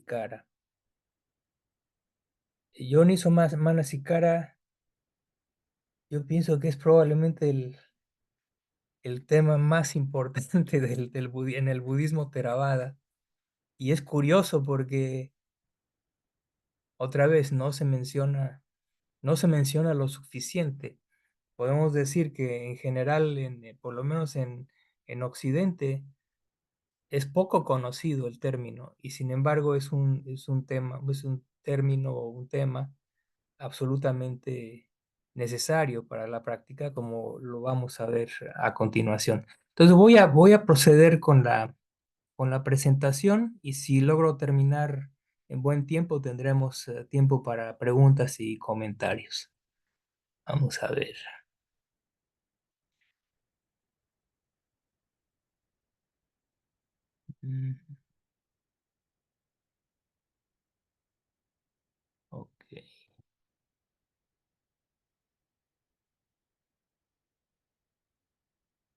Cara. Yoniso Manasikara, yo pienso que es probablemente el tema más importante en el budismo Theravada. Y es curioso porque otra vez no se menciona lo suficiente. Podemos decir que en general, por lo menos en Occidente, es poco conocido el término y sin embargo es un tema, es un término o un tema absolutamente necesario para la práctica, como lo vamos a ver a continuación. Entonces voy a proceder con la presentación y si logro terminar en buen tiempo, tendremos tiempo para preguntas y comentarios. Vamos a ver. Mm, ok.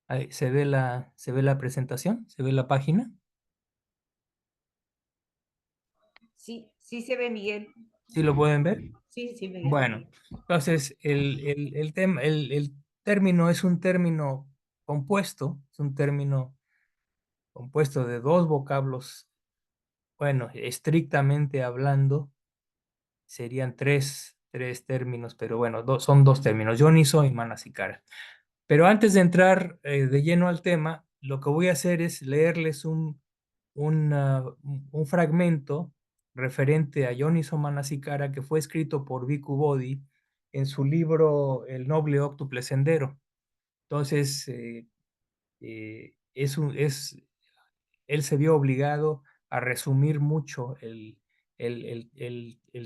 Ahí, se ve la presentación? ¿Se ve la página? Sí, sí se ve, Miguel. ¿Sí lo pueden ver? Sí, sí, Miguel. Bueno, entonces el término es un término compuesto, es un término compuesto de dos vocablos, bueno, estrictamente hablando, serían tres términos, pero bueno, son dos términos, yoniso y manasikara. Pero antes de entrar de lleno al tema, lo que voy a hacer es leerles un fragmento referente a Yoniso Manasikara que fue escrito por Bhikkhu Bodhi en su libro El Noble Óctuple Sendero. Entonces, él se vio obligado a resumir mucho el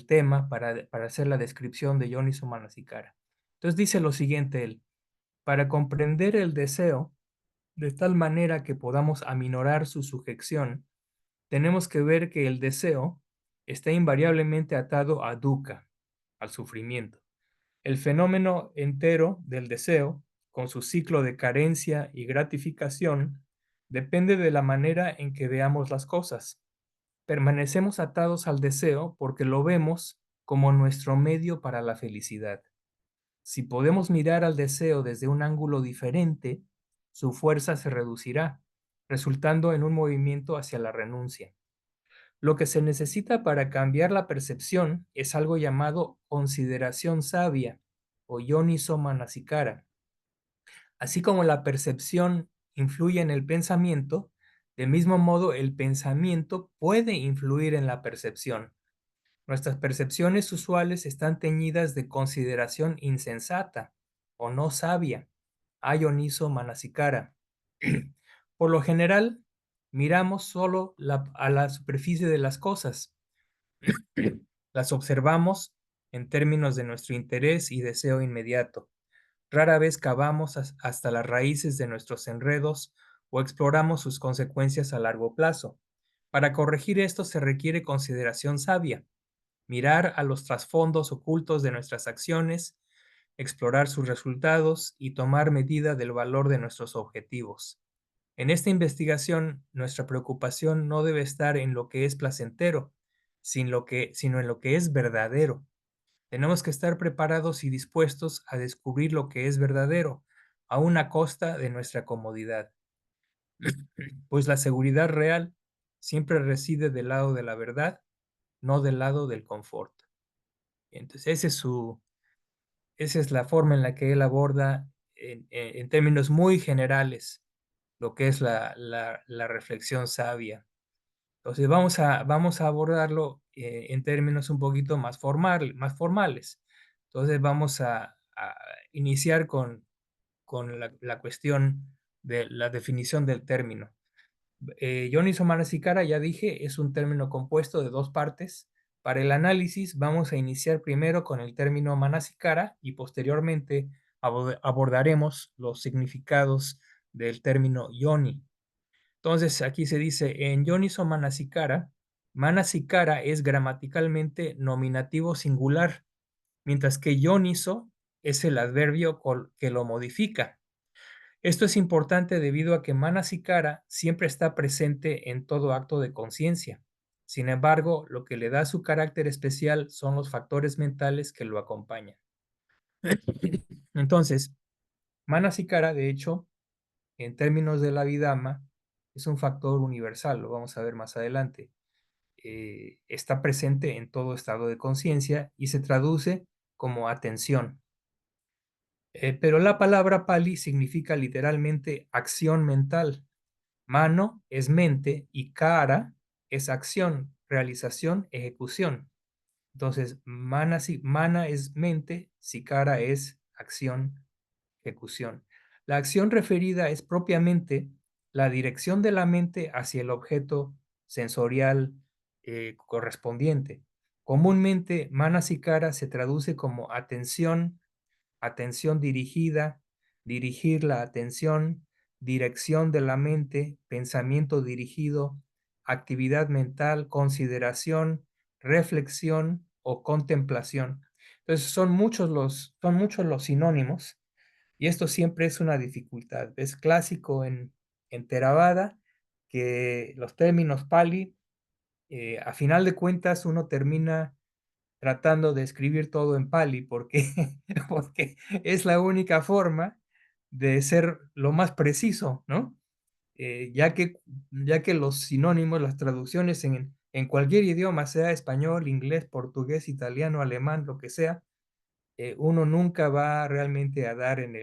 tema para hacer la descripción de Yoniso Manasikara. Entonces dice lo siguiente él, para comprender el deseo de tal manera que podamos aminorar su sujeción, tenemos que ver que el deseo está invariablemente atado a dukkha, al sufrimiento. El fenómeno entero del deseo, con su ciclo de carencia y gratificación, depende de la manera en que veamos las cosas. Permanecemos atados al deseo porque lo vemos como nuestro medio para la felicidad. Si podemos mirar al deseo desde un ángulo diferente, su fuerza se reducirá, resultando en un movimiento hacia la renuncia. Lo que se necesita para cambiar la percepción es algo llamado consideración sabia o yoniso manasikara. Así como la percepción influye en el pensamiento, del mismo modo el pensamiento puede influir en la percepción. Nuestras percepciones usuales están teñidas de consideración insensata o no sabia, ayoniso manasikara. Por lo general, miramos solo a la superficie de las cosas. Las observamos en términos de nuestro interés y deseo inmediato. Rara vez cavamos hasta las raíces de nuestros enredos o exploramos sus consecuencias a largo plazo. Para corregir esto se requiere consideración sabia, mirar a los trasfondos ocultos de nuestras acciones, explorar sus resultados y tomar medida del valor de nuestros objetivos. En esta investigación, nuestra preocupación no debe estar en lo que es placentero, sino en lo que es verdadero. Tenemos que estar preparados y dispuestos a descubrir lo que es verdadero, aun a costa de nuestra comodidad, pues la seguridad real siempre reside del lado de la verdad, no del lado del confort. Entonces, esa es la forma en la que él aborda en términos muy generales lo que es la reflexión sabia. Entonces vamos a abordarlo en términos un poquito más formales. Entonces vamos a iniciar con la cuestión de la definición del término. Yoniso Manasikara, ya dije, es un término compuesto de dos partes. Para el análisis vamos a iniciar primero con el término Manasikara y posteriormente abordaremos los significados del término Yoni. Entonces aquí se dice en Yoniso Manasikara, Manasikara es gramaticalmente nominativo singular, mientras que Yoniso es el adverbio que lo modifica. Esto es importante debido a que Manasikara siempre está presente en todo acto de conciencia. Sin embargo, lo que le da su carácter especial son los factores mentales que lo acompañan. Entonces, Manasikara, de hecho, en términos de la Abhidhamma, es un factor universal, lo vamos a ver más adelante. Está presente en todo estado de conciencia y se traduce como atención. Pero la palabra Pali significa literalmente acción mental. Mano es mente y kara es acción, realización, ejecución. Entonces, mana es mente, sikara es acción, ejecución. La acción referida es propiamente la dirección de la mente hacia el objeto sensorial correspondiente. Comúnmente, manasikara se traduce como atención, atención dirigida, dirigir la atención, dirección de la mente, pensamiento dirigido, actividad mental, consideración, reflexión o contemplación. Entonces son muchos los sinónimos y esto siempre es una dificultad. Es clásico en Theravada que los términos Pali, a final de cuentas, uno termina tratando de escribir todo en Pali porque, porque es la única forma de ser lo más preciso, ¿no? Ya que los sinónimos, las traducciones en cualquier idioma, sea español, inglés, portugués, italiano, alemán, lo que sea, uno nunca va realmente a dar en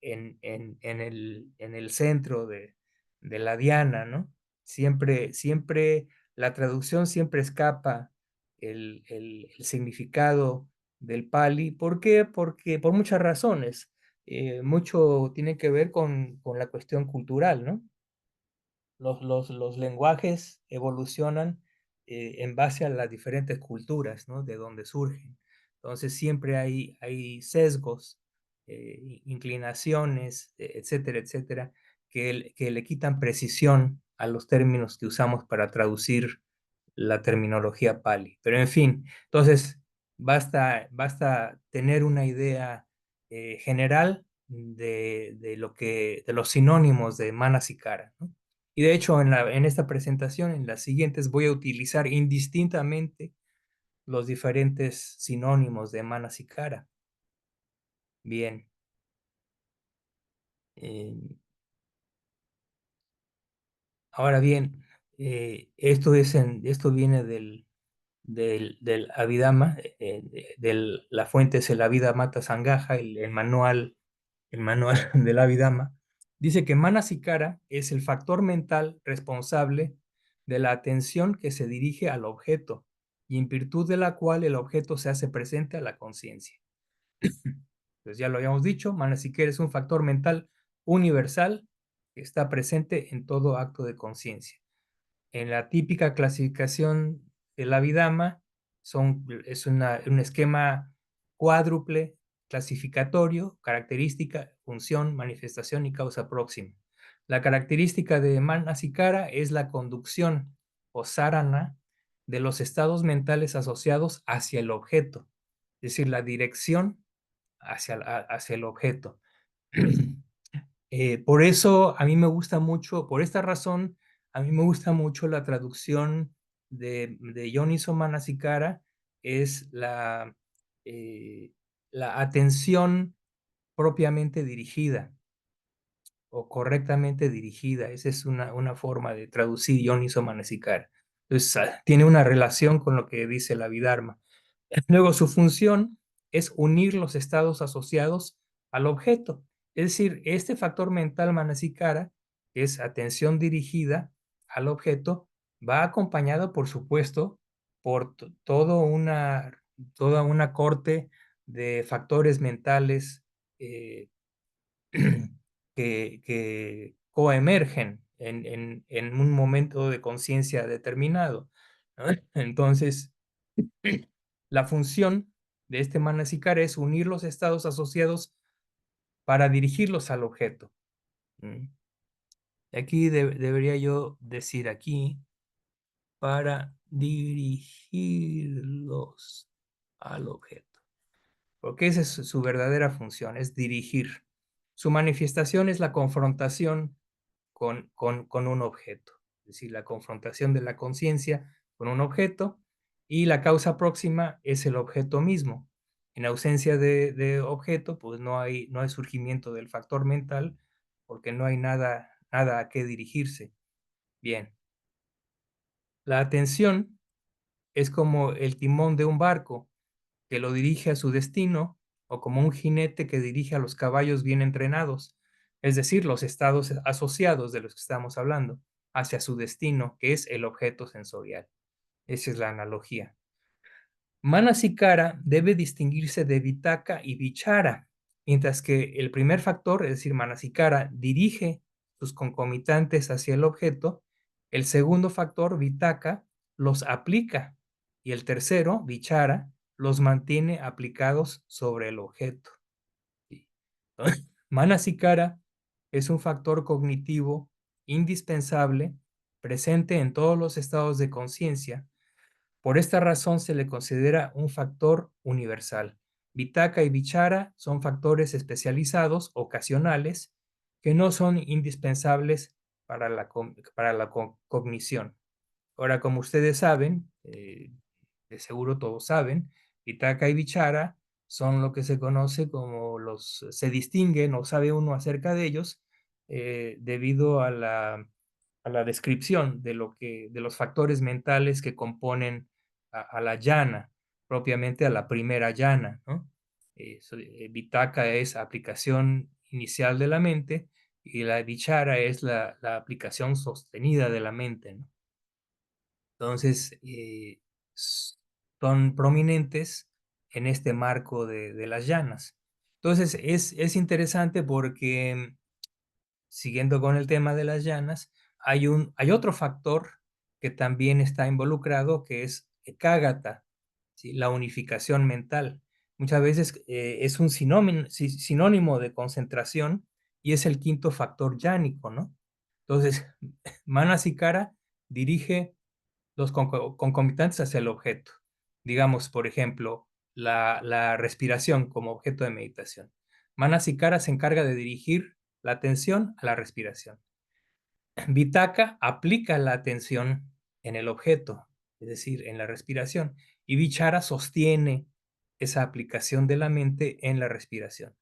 el centro de la diana, ¿no? Siempre la traducción siempre escapa el significado del Pali. ¿Por qué? Porque por muchas razones. Mucho tiene que ver con la cuestión cultural, ¿no? Los lenguajes evolucionan en base a las diferentes culturas, ¿no? De donde surgen. Entonces siempre hay sesgos, inclinaciones, etcétera, etcétera, que le quitan precisión a los términos que usamos para traducir la terminología Pali. Pero en fin, entonces basta tener una idea general de los sinónimos de Manasikara, ¿no? Y de hecho, en esta presentación, en las siguientes, voy a utilizar indistintamente los diferentes sinónimos de Manasikara. Bien. eh, Ahora bien, esto viene del Abhidhamma, la fuente es el Abhidhamata Sangaja, el manual del Abhidhamma. Dice que Manasikara es el factor mental responsable de la atención que se dirige al objeto y en virtud de la cual el objeto se hace presente a la conciencia. Pues ya lo habíamos dicho, Manasikara es un factor mental universal que está presente en todo acto de conciencia. En la típica clasificación de la Abhidhamma es un esquema cuádruple clasificatorio, característica, función, manifestación y causa próxima. La característica de Manasikara es la conducción o sarana de los estados mentales asociados hacia el objeto, es decir, la dirección hacia el objeto. Por eso a mí me gusta mucho, por esta razón, a mí me gusta mucho la traducción de Yoniso Manasikara, es la atención propiamente dirigida o correctamente dirigida. Esa es una forma de traducir Yoniso Manasikara. Entonces, tiene una relación con lo que dice la Abhidharma. Luego, su función es unir los estados asociados al objeto. Es decir, este factor mental manasikara, que es atención dirigida al objeto, va acompañado, por supuesto, por toda una corte de factores mentales eh, que coemergen en un momento de conciencia determinado, ¿no? Entonces, la función de este manasikara es unir los estados asociados para dirigirlos al objeto. ¿Mm? Aquí debería yo decir aquí, para dirigirlos al objeto. Porque esa es su verdadera función, es dirigir. Su manifestación es la confrontación con un objeto. Es decir, la confrontación de la conciencia con un objeto y la causa próxima es el objeto mismo. En ausencia de objeto, pues no hay surgimiento del factor mental porque no hay nada a qué dirigirse. Bien, la atención es como el timón de un barco que lo dirige a su destino o como un jinete que dirige a los caballos bien entrenados, es decir, los estados asociados de los que estamos hablando, hacia su destino, que es el objeto sensorial. Esa es la analogía. Manasikara debe distinguirse de Vitaka y Vichara, mientras que el primer factor, es decir, Manasikara, dirige sus concomitantes hacia el objeto, el segundo factor, Vitaka, los aplica y el tercero, Vichara, los mantiene aplicados sobre el objeto. Manasikara es un factor cognitivo indispensable, presente en todos los estados de conciencia. Por esta razón se le considera un factor universal. Vitaka y Vichara son factores especializados, ocasionales, que no son indispensables para la cognición. Ahora, como ustedes saben, de seguro todos saben, Pitaka y Vichara son lo que se conoce como se distinguen o sabe uno acerca de ellos debido a la descripción de los factores mentales que componen a la llana, propiamente a la primera llana, ¿no? Vitaka es aplicación inicial de la mente y la Vichara es la aplicación sostenida de la mente, ¿no? Entonces, son prominentes en este marco de las llanas. Entonces, es interesante porque, siguiendo con el tema de las llanas, hay otro factor que también está involucrado, que es Ekagata, ¿sí? La unificación mental. Muchas veces es un sinónimo de concentración y es el quinto factor yánico, ¿no? Entonces, Manasikara dirige los concomitantes hacia el objeto. Digamos, por ejemplo, la respiración como objeto de meditación. Manasikara se encarga de dirigir la atención a la respiración. Vitaka aplica la atención en el objeto, es decir, en la respiración, y Vichara sostiene esa aplicación de la mente en la respiración.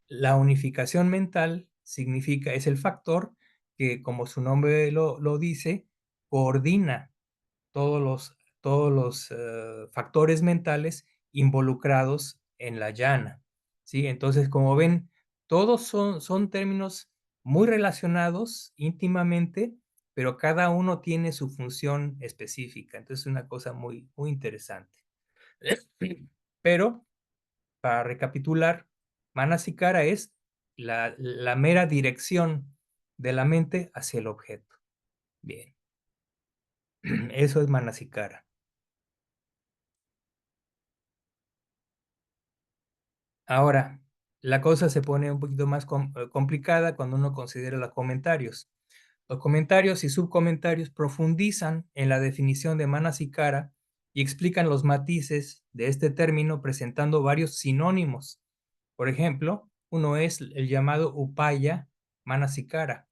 La unificación mental significa, es el factor que, como su nombre lo dice, coordina todos los factores mentales involucrados en la llana, ¿sí? Entonces, como ven, todos son términos muy relacionados íntimamente, pero cada uno tiene su función específica. Entonces, es una cosa muy interesante. Pero, para recapitular, Manasikara es la mera dirección de la mente hacia el objeto. Bien, eso es Manasikara. Ahora, la cosa se pone un poquito más complicada cuando uno considera los comentarios. Los comentarios y subcomentarios profundizan en la definición de Manasikara y explican los matices de este término presentando varios sinónimos. Por ejemplo, uno es el llamado Upaya Manasikara.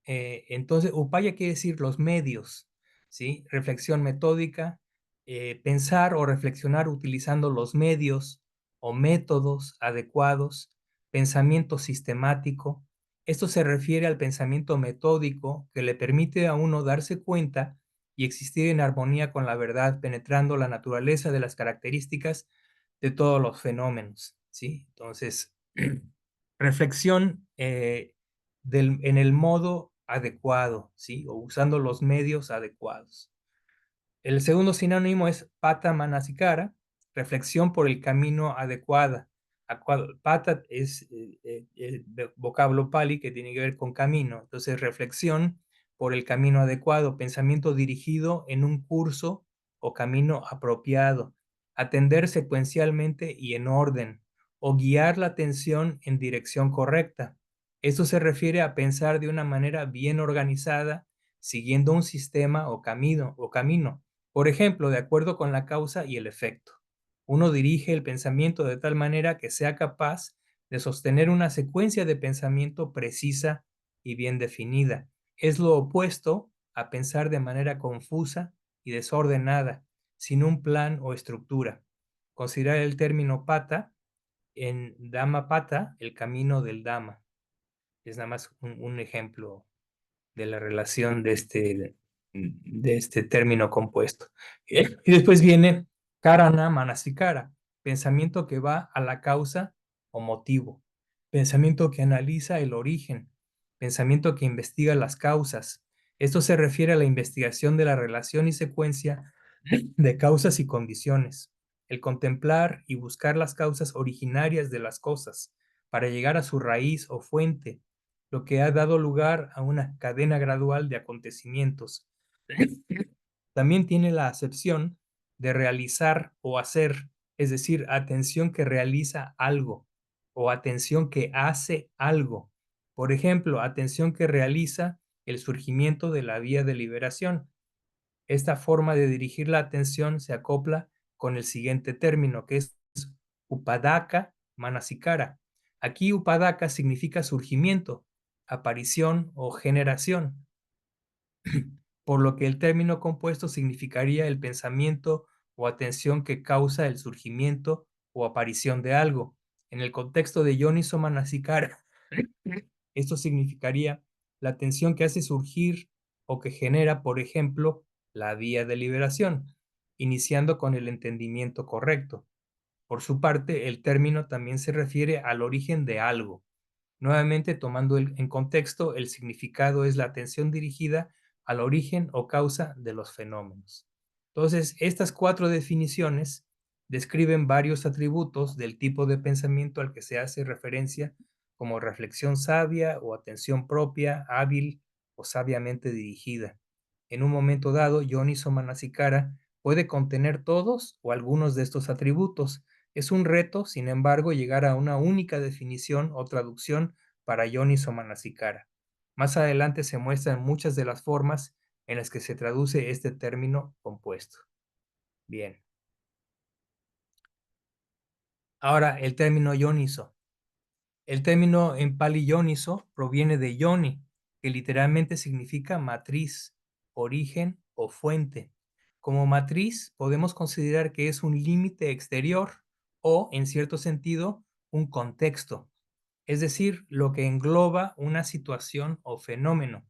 Entonces, upaya quiere decir los medios, ¿sí? Reflexión metódica, pensar o reflexionar utilizando los medios o métodos adecuados, pensamiento sistemático. Esto se refiere al pensamiento metódico que le permite a uno darse cuenta y existir en armonía con la verdad, penetrando la naturaleza de las características de todos los fenómenos, ¿sí? Entonces, reflexión en el modo adecuado, ¿sí? O usando los medios adecuados. El segundo sinónimo es pata manasikara, reflexión por el camino adecuada. Pata es vocablo pali que tiene que ver con camino. Entonces, reflexión por el camino adecuado, pensamiento dirigido en un curso o camino apropiado, atender secuencialmente y en orden, o guiar la atención en dirección correcta. Esto se refiere a pensar de una manera bien organizada, siguiendo un sistema o camino. Por ejemplo, de acuerdo con la causa y el efecto. Uno dirige el pensamiento de tal manera que sea capaz de sostener una secuencia de pensamiento precisa y bien definida. Es lo opuesto a pensar de manera confusa y desordenada, sin un plan o estructura. Considerar el término pata en Dhammapata, el camino del Dhamma. Es nada más un ejemplo de la relación de este término compuesto. Y después viene Karana Manasikara, pensamiento que va a la causa o motivo, pensamiento que analiza el origen, pensamiento que investiga las causas. Esto se refiere a la investigación de la relación y secuencia de causas y condiciones, el contemplar y buscar las causas originarias de las cosas para llegar a su raíz o fuente, lo que ha dado lugar a una cadena gradual de acontecimientos. También tiene la acepción de realizar o hacer, es decir, atención que realiza algo o atención que hace algo. Por ejemplo, atención que realiza el surgimiento de la vía de liberación. Esta forma de dirigir la atención se acopla con el siguiente término, que es Upadaka Manasikara. Aquí Upadaka significa surgimiento, aparición o generación, por lo que el término compuesto significaría el pensamiento o atención que causa el surgimiento o aparición de algo. En el contexto de Yoniso Manasikara, esto significaría la atención que hace surgir o que genera, por ejemplo, la vía de liberación, iniciando con el entendimiento correcto. Por su parte, el término también se refiere al origen de algo. Nuevamente, tomando en contexto, el significado es la atención dirigida al origen o causa de los fenómenos. Entonces, estas cuatro definiciones describen varios atributos del tipo de pensamiento al que se hace referencia como reflexión sabia o atención propia, hábil o sabiamente dirigida. En un momento dado, Yoniso Manasikara puede contener todos o algunos de estos atributos. Es un reto, sin embargo, llegar a una única definición o traducción para Yoniso Manasikara. Más adelante se muestran muchas de las formas en las que se traduce este término compuesto. Bien. Ahora, el término Yoniso. El término en Pali Yoniso proviene de Yoni, que literalmente significa matriz, origen o fuente. Como matriz, podemos considerar que es un límite exterior o, en cierto sentido, un contexto, es decir, lo que engloba una situación o fenómeno.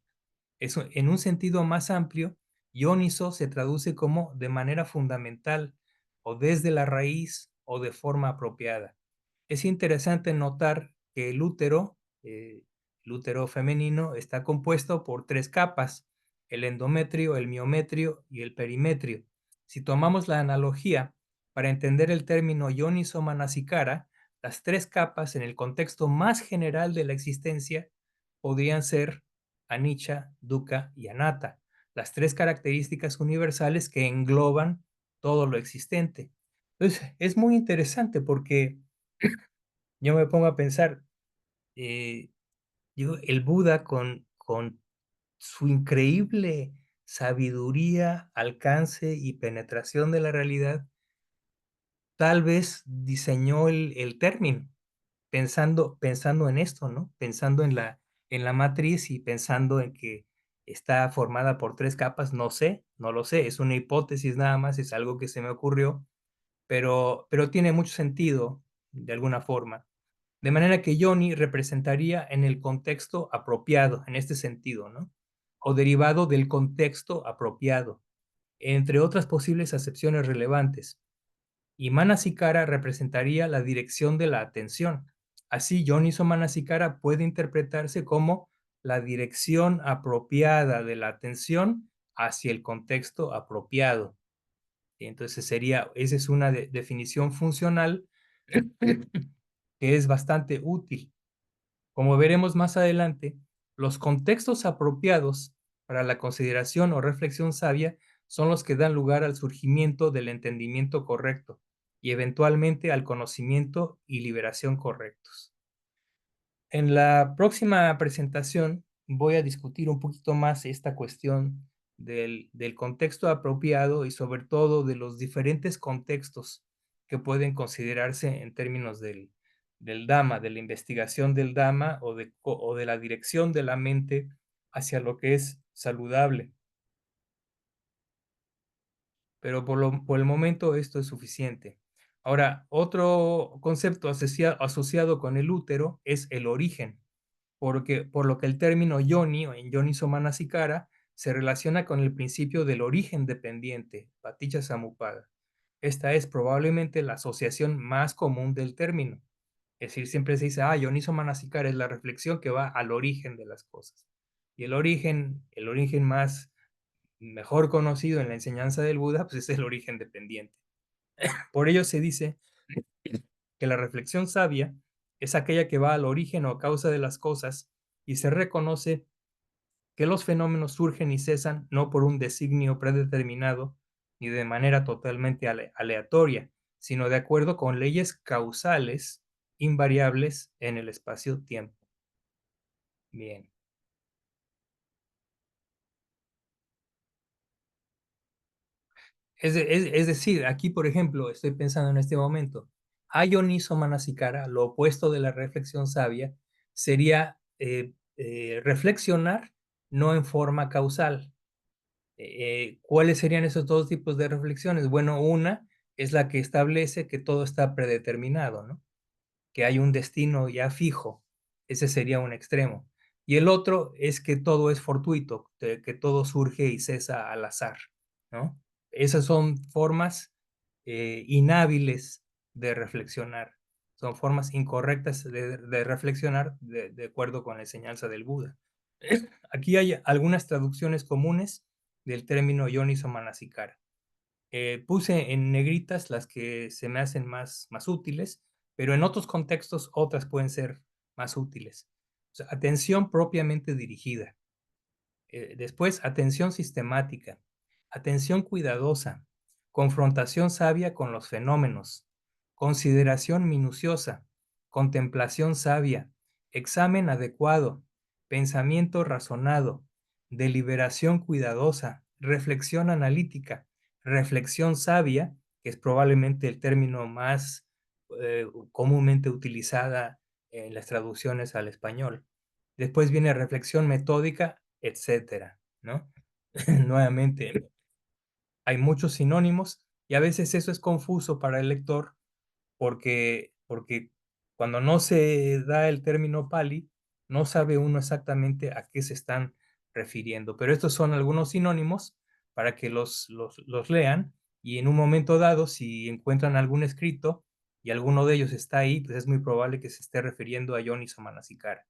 Eso, en un sentido más amplio, Yoniso se traduce como de manera fundamental o desde la raíz o de forma apropiada. Es interesante notar que el útero femenino, está compuesto por tres capas: el endometrio, el miometrio y el perimetrio. Si tomamos la analogía, para entender el término Yoniso Manasikara, las tres capas en el contexto más general de la existencia podrían ser Anicca, Dukkha y Anatta, las tres características universales que engloban todo lo existente. Entonces, es muy interesante porque yo me pongo a pensar, eh, el Buda con su increíble sabiduría, alcance y penetración de la realidad, tal vez diseñó el término, pensando en esto, ¿no? Pensando en la matriz y pensando en que está formada por tres capas, no sé, no lo sé, es una hipótesis nada más, es algo que se me ocurrió, pero tiene mucho sentido de alguna forma. De manera que Yoni representaría en el contexto apropiado, en este sentido, ¿no? O derivado del contexto apropiado, entre otras posibles acepciones relevantes. Y Manasikara representaría la dirección de la atención. Así, Yoniso Manasikara puede interpretarse como la dirección apropiada de la atención hacia el contexto apropiado. Entonces esa es una definición funcional que es bastante útil. Como veremos más adelante, los contextos apropiados para la consideración o reflexión sabia son los que dan lugar al surgimiento del entendimiento correcto y eventualmente al conocimiento y liberación correctos. En la próxima presentación voy a discutir un poquito más esta cuestión del contexto apropiado y sobre todo de los diferentes contextos que pueden considerarse en términos del Dhamma, de la investigación del Dhamma o de la dirección de la mente hacia lo que es saludable. pero por el momento esto es suficiente. Ahora, otro concepto asociado con el útero es el origen, por lo que el término yoni o en yoni Manasikara se relaciona con el principio del origen dependiente, Paticca Samuppada. Esta es probablemente la asociación más común del término. Es decir, siempre se dice, Yoniso Manasikara es la reflexión que va al origen de las cosas. Y el origen más mejor conocido en la enseñanza del Buda, pues es el origen dependiente. Por ello se dice que la reflexión sabia es aquella que va al origen o causa de las cosas y se reconoce que los fenómenos surgen y cesan no por un designio predeterminado ni de manera totalmente aleatoria, sino de acuerdo con leyes causales invariables en el espacio-tiempo. Bien. Es decir, aquí, por ejemplo, estoy pensando en este momento, Ayoniso Manasikara, lo opuesto de la reflexión sabia, sería reflexionar no en forma causal. ¿Cuáles serían esos dos tipos de reflexiones? Bueno, una es la que establece que todo está predeterminado, ¿no? Que hay un destino ya fijo. Ese sería un extremo. Y el otro es que todo es fortuito, que todo surge y cesa al azar, ¿no? Esas son formas inhábiles de reflexionar, son formas incorrectas de reflexionar de acuerdo con la enseñanza del Buda. Aquí hay algunas traducciones comunes del término yoniso manasikara. Puse en negritas las que se me hacen más útiles, pero en otros contextos otras pueden ser más útiles. O sea, atención propiamente dirigida. Después, atención sistemática, atención cuidadosa, confrontación sabia con los fenómenos, consideración minuciosa, contemplación sabia, examen adecuado, pensamiento razonado, deliberación cuidadosa, reflexión analítica, reflexión sabia, que es probablemente el término más comúnmente utilizada en las traducciones al español. Después viene reflexión metódica, etcétera, ¿no? Nuevamente, hay muchos sinónimos y a veces eso es confuso para el lector porque cuando no se da el término Pali, no sabe uno exactamente a qué se están refiriendo. Pero estos son algunos sinónimos para que los lean y en un momento dado, si encuentran algún escrito y alguno de ellos está ahí, pues es muy probable que se esté refiriendo a Yoniso Manasikara.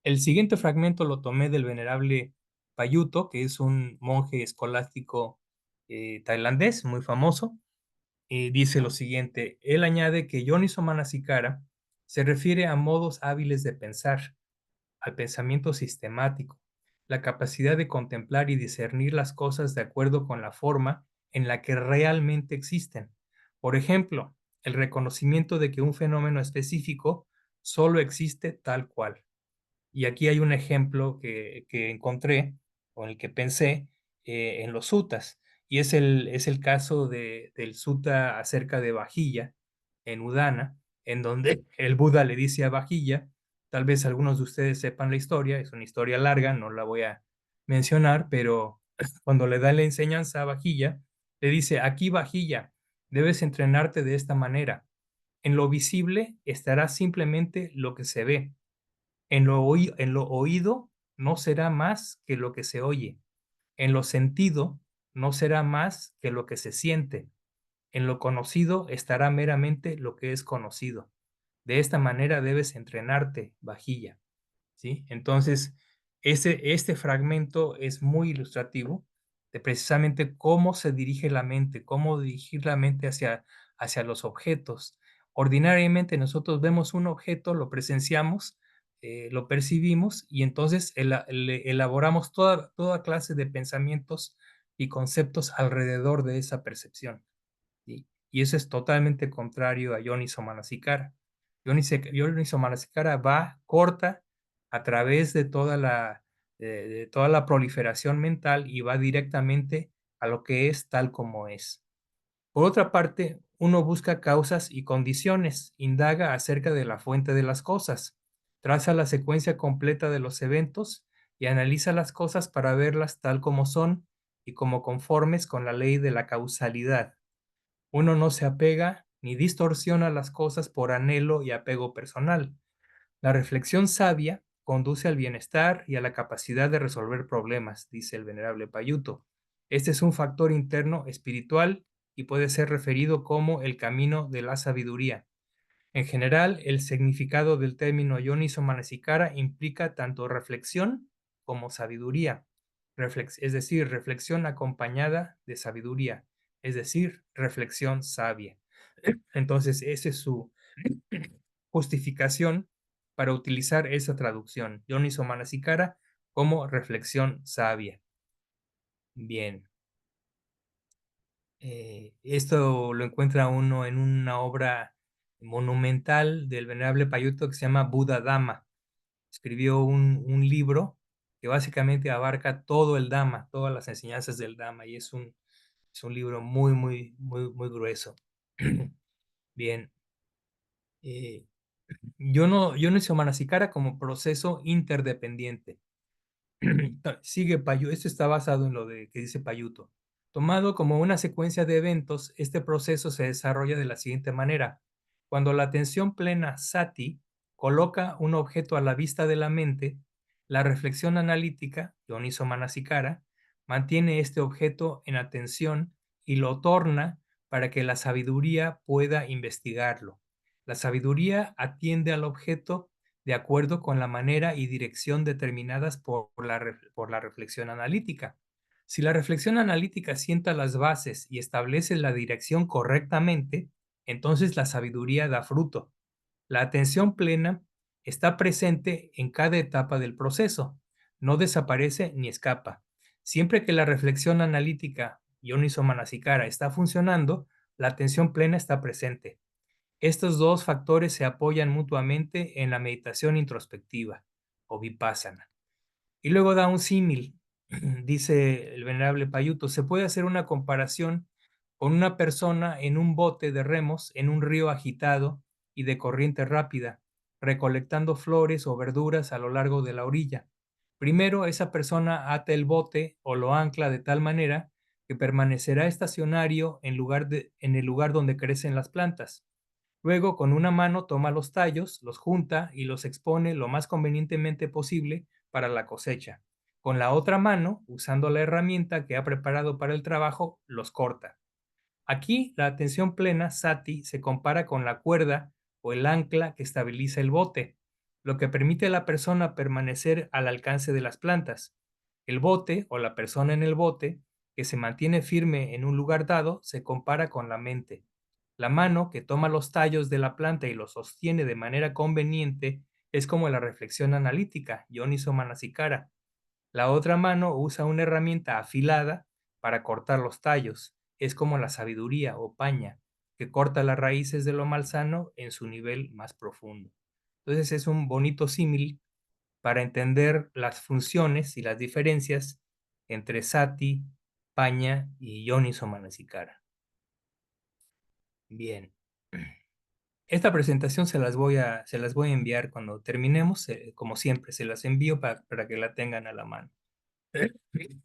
El siguiente fragmento lo tomé del venerable Payuto, que es un monje escolástico tailandés muy famoso. Dice lo siguiente, él añade que Yoniso Manasikara se refiere a modos hábiles de pensar, al pensamiento sistemático, la capacidad de contemplar y discernir las cosas de acuerdo con la forma en la que realmente existen. Por ejemplo, el reconocimiento de que un fenómeno específico solo existe tal cual. Y aquí hay un ejemplo que encontré o en el que pensé en los sutas. Y es el caso del sutta acerca de Vajilla en Udana, en donde el Buda le dice a Vajilla, tal vez algunos de ustedes sepan la historia, es una historia larga, no la voy a mencionar, pero cuando le da la enseñanza a Vajilla, le dice, aquí Vajilla, debes entrenarte de esta manera. En lo visible estará simplemente lo que se ve, en lo oído no será más que lo que se oye. En lo sentido no será más que lo que se siente. En lo conocido estará meramente lo que es conocido. De esta manera debes entrenarte, Vajilla. ¿Sí? Entonces, este fragmento es muy ilustrativo de precisamente cómo se dirige la mente, cómo dirigir la mente hacia los objetos. Ordinariamente nosotros vemos un objeto, lo presenciamos, lo percibimos y entonces elaboramos toda clase de pensamientos y conceptos alrededor de esa percepción. ¿Sí? Y eso es totalmente contrario a Yoniso Manasikara. Yoniso Manasikara va corta a través de toda la proliferación mental y va directamente a lo que es tal como es. Por otra parte, uno busca causas y condiciones, indaga acerca de la fuente de las cosas, traza la secuencia completa de los eventos y analiza las cosas para verlas tal como son y como conformes con la ley de la causalidad. Uno no se apega ni distorsiona las cosas por anhelo y apego personal. La reflexión sabia conduce al bienestar y a la capacidad de resolver problemas, dice el venerable Payuto. Este es un factor interno espiritual y puede ser referido como el camino de la sabiduría. En general, el significado del término Yoniso Manasikara implica tanto reflexión como sabiduría, es decir, reflexión acompañada de sabiduría, es decir, reflexión sabia. Entonces, esa es su justificación para utilizar esa traducción, Yoniso Manasikara, como reflexión sabia. Bien. Esto lo encuentra uno en una obra monumental del venerable Payuto que se llama Buda Dhamma. Escribió un libro que básicamente abarca todo el Dhamma, todas las enseñanzas del Dhamma, y es un libro muy, muy, muy, muy grueso. Bien. Eh, yo no hice Manasikara como proceso interdependiente. Sigue Payuto, esto está basado en lo de que dice Payuto. Tomado como una secuencia de eventos, este proceso se desarrolla de la siguiente manera. Cuando la atención plena sati coloca un objeto a la vista de la mente, la reflexión analítica, Yoniso Manasikara, mantiene este objeto en atención y lo torna para que la sabiduría pueda investigarlo. La sabiduría atiende al objeto de acuerdo con la manera y dirección determinadas por la reflexión analítica. Si la reflexión analítica sienta las bases y establece la dirección correctamente, entonces la sabiduría da fruto. La atención plena está presente en cada etapa del proceso, no desaparece ni escapa. Siempre que la reflexión analítica, Yoniso Manasikara, está funcionando, la atención plena está presente. Estos dos factores se apoyan mutuamente en la meditación introspectiva o vipassana. Y luego da un símil, dice el venerable Payuto, se puede hacer una comparación con una persona en un bote de remos en un río agitado y de corriente rápida, recolectando flores o verduras a lo largo de la orilla. Primero, esa persona ata el bote o lo ancla de tal manera que permanecerá estacionario en el lugar donde crecen las plantas. Luego, con una mano toma los tallos, los junta y los expone lo más convenientemente posible para la cosecha. Con la otra mano, usando la herramienta que ha preparado para el trabajo, los corta. Aquí, la atención plena, sati, se compara con la cuerda o el ancla que estabiliza el bote, lo que permite a la persona permanecer al alcance de las plantas. El bote o la persona en el bote, que se mantiene firme en un lugar dado, se compara con la mente. La mano que toma los tallos de la planta y los sostiene de manera conveniente es como la reflexión analítica, Yoniso Manasikara. La otra mano usa una herramienta afilada para cortar los tallos, es como la sabiduría o paña, que corta las raíces de lo malsano en su nivel más profundo. Entonces es un bonito símil para entender las funciones y las diferencias entre sati, paña y Yoniso Manasikara. Bien. Esta presentación se las voy a enviar cuando terminemos, como siempre, se las envío para que la tengan a la mano.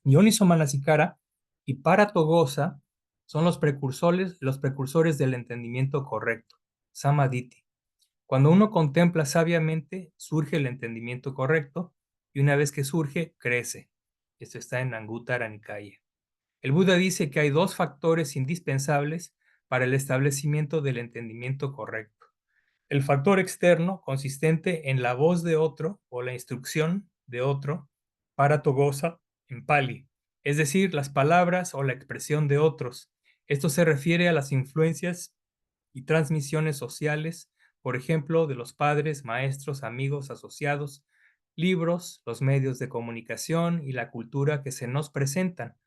Yoniso Manasikara y Paratogosa son los precursores del entendimiento correcto, Samadhi. Cuando uno contempla sabiamente, surge el entendimiento correcto y una vez que surge, crece. Esto está en Anguttara Nikaya. El Buda dice que hay dos factores indispensables para el establecimiento del entendimiento correcto. El factor externo, consistente en la voz de otro o la instrucción de otro, Paratogosa en Pali, es decir, las palabras o la expresión de otros. Esto se refiere a las influencias y transmisiones sociales, por ejemplo, de los padres, maestros, amigos, asociados, libros, los medios de comunicación y la cultura que se nos presentan.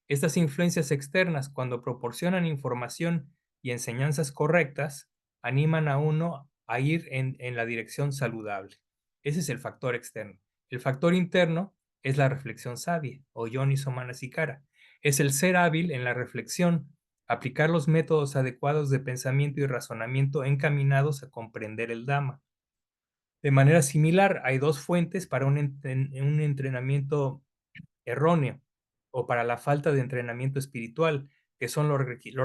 Estas influencias externas, cuando proporcionan información y enseñanzas correctas, animan a uno a ir en la dirección saludable. Ese es el factor externo. El factor interno es la reflexión sabia o Yoniso Manasikara. Es el ser hábil en la reflexión, aplicar los métodos adecuados de pensamiento y razonamiento encaminados a comprender el Dhamma. De manera similar, hay dos fuentes para un entrenamiento erróneo. o para la falta de entrenamiento espiritual, que son los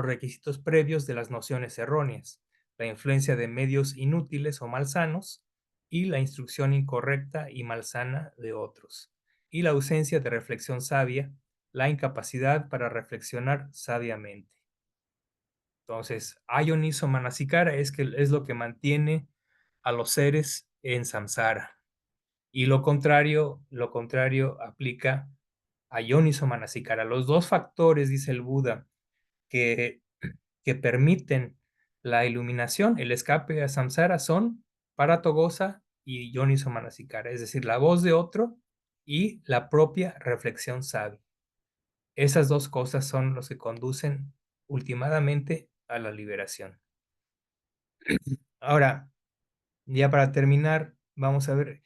requisitos previos de las nociones erróneas, la influencia de medios inútiles o malsanos y la instrucción incorrecta y malsana de otros, y la ausencia de reflexión sabia, la incapacidad para reflexionar sabiamente. Entonces, Ayoniso Manasikara es lo que mantiene a los seres en samsara. Y lo contrario aplica a Yoniso Manasikara. Los dos factores, dice el Buda, que, que permiten la iluminación, el escape a samsara, son Paratogosa y Yoniso Manasikara, es decir, la voz de otro y la propia reflexión sabia. Esas dos cosas son los que conducen últimamente a la liberación. Ahora, ya para terminar, vamos a ver,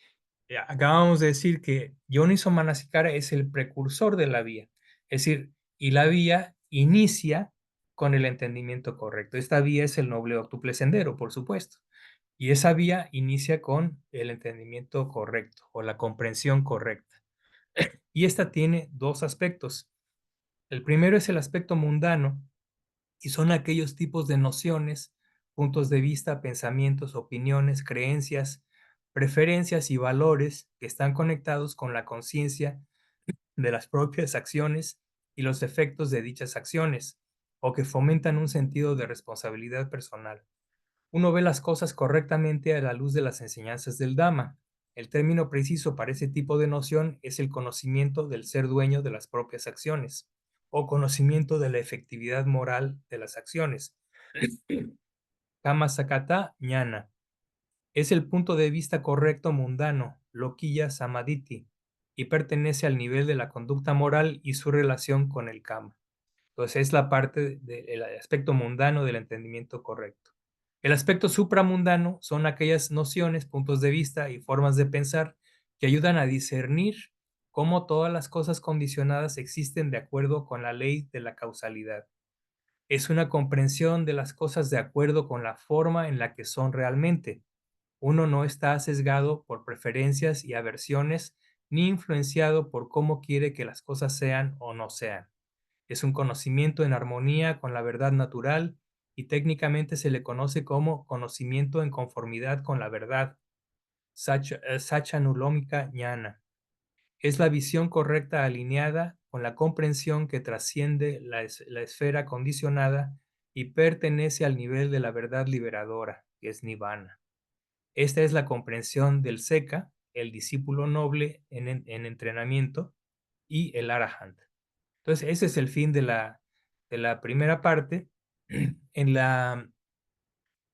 acabamos de decir que Yoniso Manasikara es el precursor de la vía, es decir, y la vía inicia con el entendimiento correcto. Esta vía es el noble octuple sendero, por supuesto, y esa vía inicia con el entendimiento correcto o la comprensión correcta. Y esta tiene dos aspectos. El primero es el aspecto mundano, y son aquellos tipos de nociones, puntos de vista, pensamientos, opiniones, creencias, preferencias y valores que están conectados con la conciencia de las propias acciones y los efectos de dichas acciones, o que fomentan un sentido de responsabilidad personal. Uno ve las cosas correctamente a la luz de las enseñanzas del Dhamma. El término preciso para ese tipo de noción es el conocimiento del ser dueño de las propias acciones, o conocimiento de la efectividad moral de las acciones. Kama Sakata Ñana es el punto de vista correcto mundano, Lokiya Samaditi, y pertenece al nivel de la conducta moral y su relación con el Kama. Entonces es la parte del aspecto mundano del entendimiento correcto. El aspecto supramundano son aquellas nociones, puntos de vista y formas de pensar que ayudan a discernir cómo todas las cosas condicionadas existen de acuerdo con la ley de la causalidad. Es una comprensión de las cosas de acuerdo con la forma en la que son realmente. Uno no está sesgado por preferencias y aversiones ni influenciado por cómo quiere que las cosas sean o no sean. Es un conocimiento en armonía con la verdad natural y técnicamente se le conoce como conocimiento en conformidad con la verdad, Sachanulómica Ñana. Es la visión correcta alineada con la comprensión que trasciende la esfera condicionada y pertenece al nivel de la verdad liberadora, que es Nirvana. Esta es la comprensión del Seka, el discípulo noble en entrenamiento, y el Arahant. Entonces, ese es el fin de la primera parte. En la,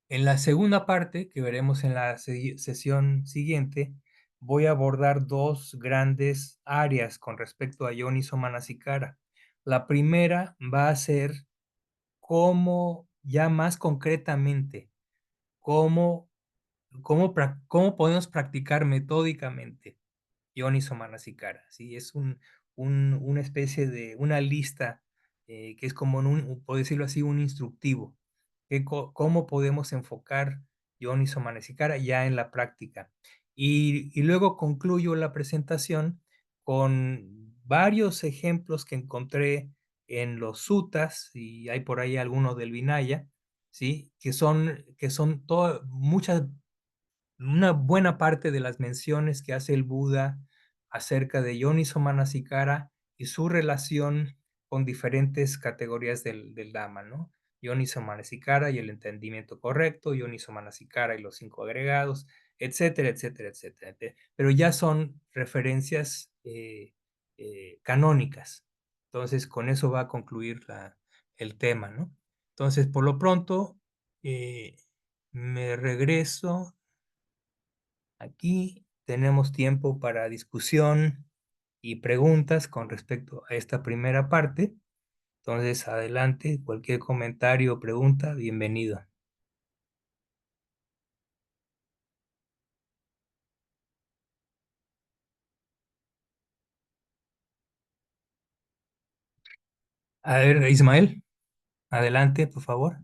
en la segunda parte, que veremos en la sesión siguiente, voy a abordar dos grandes áreas con respecto a Yoniso Manasikara. La primera va a ser cómo, ya más concretamente, cómo, cómo podemos practicar metódicamente Yoniso Manasikara. ¿Sí? Es una especie de una lista que es como, puedo decirlo así, un instructivo. Cómo podemos enfocar Yoniso Manasikara ya en la práctica. Y luego concluyo la presentación con varios ejemplos que encontré en los suttas, y hay por ahí algunos del Vinaya, ¿sí? Que son muchas una buena parte de las menciones que hace el Buda acerca de Yoniso Manasikara y su relación con diferentes categorías del Dhamma, ¿no? Yoniso Manasikara y el entendimiento correcto, Yoniso Manasikara y los cinco agregados, etcétera, etcétera, etcétera. Pero ya son referencias canónicas. Entonces, con eso va a concluir el tema, ¿no? Entonces, por lo pronto, eh, me regreso. Aquí tenemos tiempo para discusión y preguntas con respecto a esta primera parte. Entonces, adelante, cualquier comentario o pregunta, bienvenido. A ver, Ismael, adelante, por favor.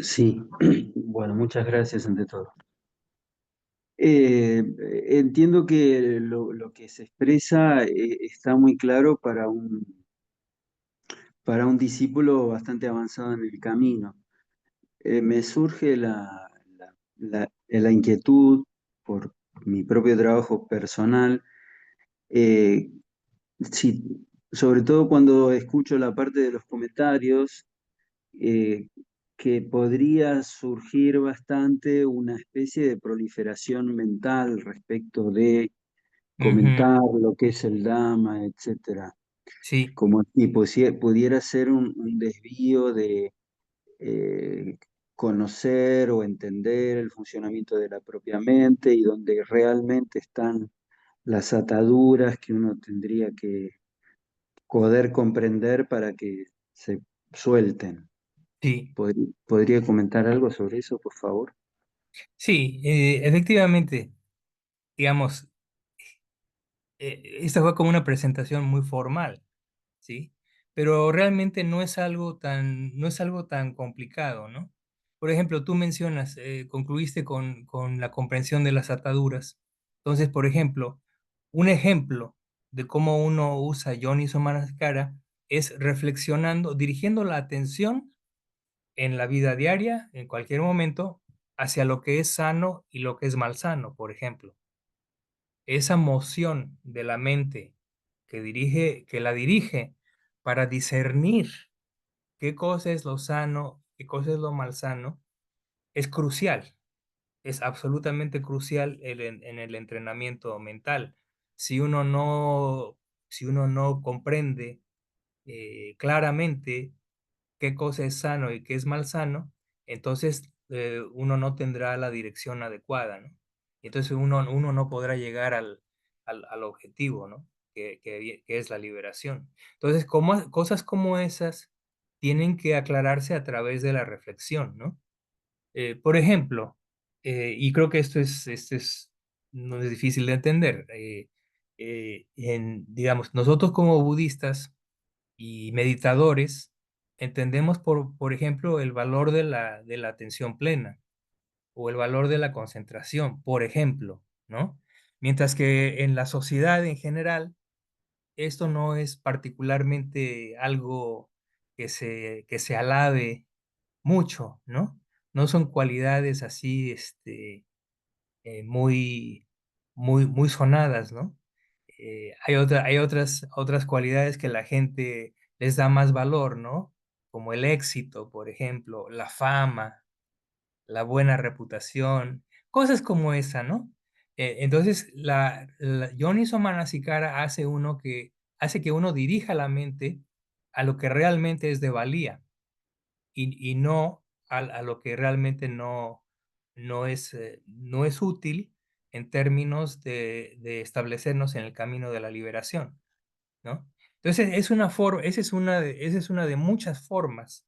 Sí, bueno, muchas gracias ante todo. Eh, Entiendo que lo que se expresa está muy claro para un discípulo bastante avanzado en el camino. Me surge la inquietud por mi propio trabajo personal, eh, si- sobre todo cuando escucho la parte de los comentarios, eh, que podría surgir bastante una especie de proliferación mental respecto de Ujú. comentar lo que es el Dhamma, etcétera. Sí, Como si pudiera ser un desvío de conocer o entender el funcionamiento de la propia mente y donde realmente están las ataduras que uno tendría que poder comprender para que se suelten. sí, ¿Podría comentar algo sobre eso, por favor? sí, efectivamente, digamos, esta fue como una presentación muy formal, ¿sí? Pero realmente no es algo tan complicado, ¿no? Por ejemplo, tú mencionas, concluiste con la comprensión de las ataduras. Entonces, por ejemplo, un ejemplo de cómo uno usa Yoniso Manasikara es reflexionando, dirigiendo la atención en la vida diaria, en cualquier momento, hacia lo que es sano y lo que es malsano, por ejemplo. Esa moción de la mente que la dirige para discernir qué cosa es lo sano, qué cosa es lo malsano, es crucial, es absolutamente crucial en el entrenamiento mental. Si uno no, si uno no comprende claramente qué cosa es sano y qué es malsano, entonces uno no tendrá la dirección adecuada, ¿no? Y entonces uno no podrá llegar al objetivo, ¿no? Que es la liberación. Entonces, cosas como esas tienen que aclararse a través de la reflexión, ¿no? Por ejemplo, y creo que no es difícil de entender, digamos, nosotros como budistas, y meditadores, entendemos, por ejemplo, el valor de la atención plena o el valor de la concentración, por ejemplo, ¿no? Mientras que en la sociedad en general, esto no es particularmente algo que se alabe mucho, ¿no? No son cualidades así, muy, muy sonadas, ¿no? Hay otras cualidades que la gente les da más valor, ¿no? Como el éxito, por ejemplo, la fama, la buena reputación, cosas como esa, ¿no? Entonces, la Yoniso Manasikara hace que uno dirija la mente a lo que realmente es de valía y no a lo que realmente no es útil en términos de establecernos en el camino de la liberación, ¿no? Entonces, esa es una de muchas formas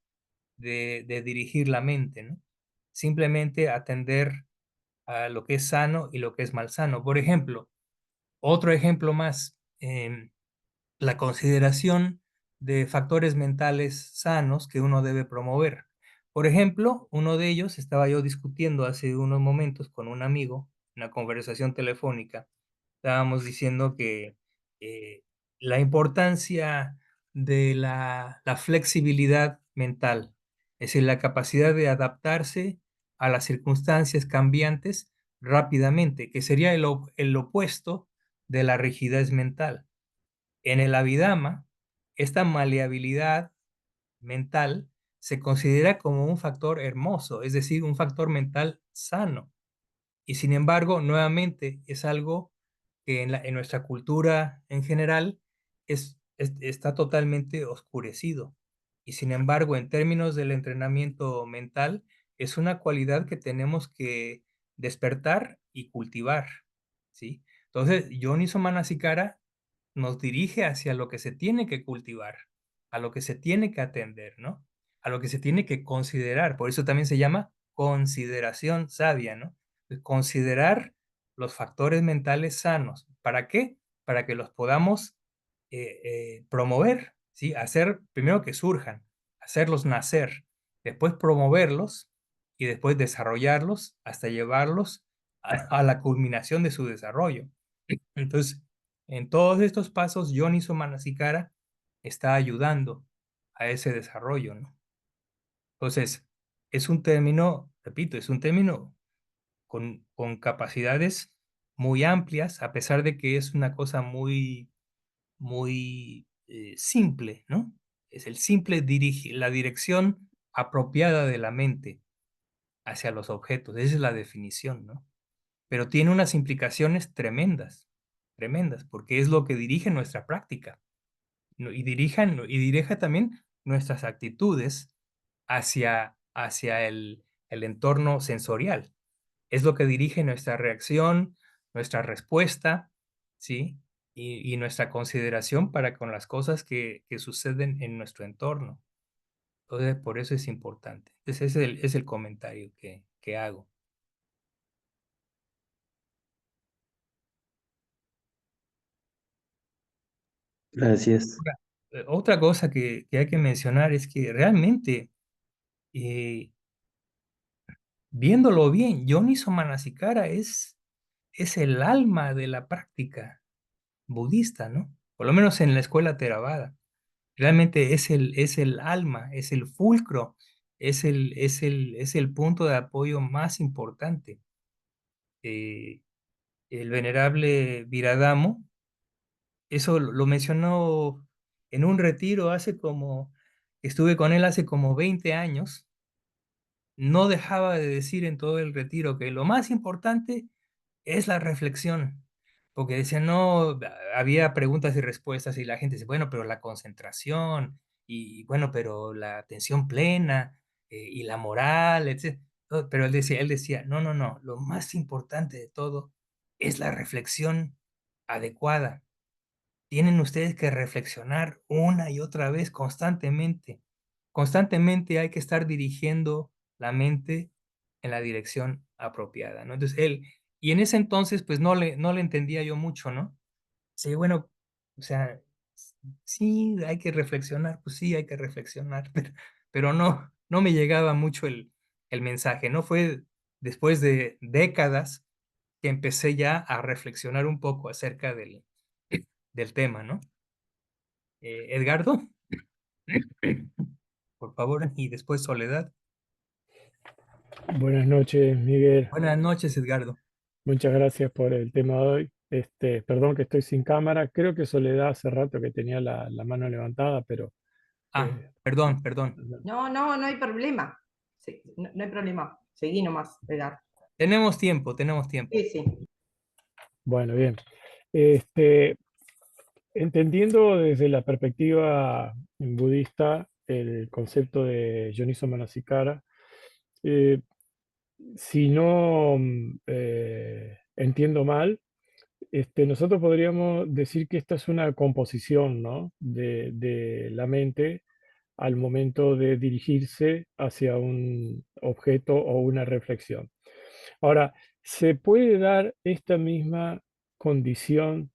de dirigir la mente, ¿no? Simplemente atender a lo que es sano y lo que es malsano. Por ejemplo, otro ejemplo más, la consideración de factores mentales sanos que uno debe promover. Por ejemplo, uno de ellos estaba yo discutiendo hace unos momentos con un amigo, una conversación telefónica. Estábamos diciendo que la importancia de la flexibilidad mental, es decir, la capacidad de adaptarse a las circunstancias cambiantes rápidamente, que sería el opuesto de la rigidez mental. En el Abhidhamma, esta maleabilidad mental se considera como un factor hermoso, es decir, un factor mental sano. Y sin embargo, nuevamente, es algo que en nuestra cultura en general está totalmente oscurecido. Y sin embargo, en términos del entrenamiento mental, es una cualidad que tenemos que despertar y cultivar, ¿sí? Entonces, Yoniso Manasikara nos dirige hacia lo que se tiene que cultivar, a lo que se tiene que atender, ¿no? A lo que se tiene que considerar. Por eso también se llama consideración sabia, ¿no? Considerar los factores mentales sanos. ¿Para qué? Para que los podamos promover, ¿sí? Hacer primero que surjan, hacerlos nacer, después promoverlos y después desarrollarlos hasta llevarlos a la culminación de su desarrollo. Entonces, en todos estos pasos, Yoniso Manasikara está ayudando a ese desarrollo, ¿no? Entonces, es un término, repito, es un término con capacidades muy amplias, a pesar de que es una cosa muy simple, ¿no? Es el simple la dirección apropiada de la mente hacia los objetos. Esa es la definición, ¿no? Pero tiene unas implicaciones tremendas, tremendas, porque es lo que dirige nuestra práctica, ¿no? Y dirija también nuestras actitudes hacia el entorno sensorial. Es lo que dirige nuestra reacción, nuestra respuesta, ¿sí? Y nuestra consideración para con las cosas que suceden en nuestro entorno. Entonces, por eso es importante. Ese es el comentario que hago. Gracias. Otra cosa que hay que mencionar es que realmente, eh, viéndolo bien, Yoniso Manasikara es el alma de la práctica budista, ¿no? Por lo menos en la escuela Theravada. Realmente es el alma, es el fulcro, es el punto de apoyo más importante. Eh, el venerable Viradamo, eso lo mencionó en un retiro estuve con él hace como 20 años, no dejaba de decir en todo el retiro que lo más importante es la reflexión, porque decía, no, había preguntas y respuestas y la gente dice, bueno, pero la concentración y bueno, pero la atención plena y la moral, etc. Pero él decía, no, no, no, lo más importante de todo es la reflexión adecuada. Tienen ustedes que reflexionar una y otra vez constantemente. Constantemente hay que estar dirigiendo la mente en la dirección apropiada, ¿no? Entonces y en ese entonces pues no le entendía yo mucho, ¿no? Sí, bueno, o sea, sí, hay que reflexionar, pues sí, hay que reflexionar, pero no me llegaba mucho el mensaje, ¿no? Fue después de décadas que empecé ya a reflexionar un poco acerca del tema, ¿no? Edgardo, por favor, y después Soledad. Buenas noches, Miguel. Buenas noches, Edgardo. Muchas gracias por el tema de hoy. Perdón que estoy sin cámara. Creo que Soledad hace rato que tenía la mano levantada, pero Ah, eh, perdón, perdón. No hay problema. Sí, no hay problema. Seguí nomás, Edgar. Tenemos tiempo, tenemos tiempo. Sí, sí. bueno, bien. Este, Entendiendo desde la perspectiva budista el concepto de Yoniso Manasikara, eh, si no entiendo mal, nosotros podríamos decir que esta es una composición, ¿no? de la mente al momento de dirigirse hacia un objeto o una reflexión. Ahora, ¿se puede dar esta misma condición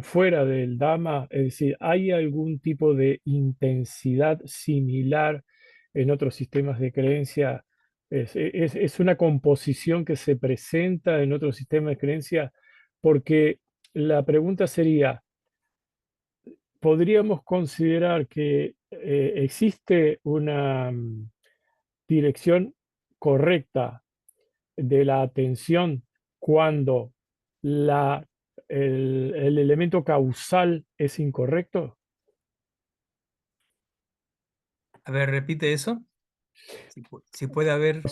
fuera del Dhamma? Es decir, ¿hay algún tipo de intensidad similar en otros sistemas de creencia? Es una composición que se presenta en otros sistemas de creencia? Porque la pregunta sería, ¿podríamos considerar que existe una dirección correcta de la atención cuando la, el elemento causal es incorrecto? A ver, repite eso. Si puede haber.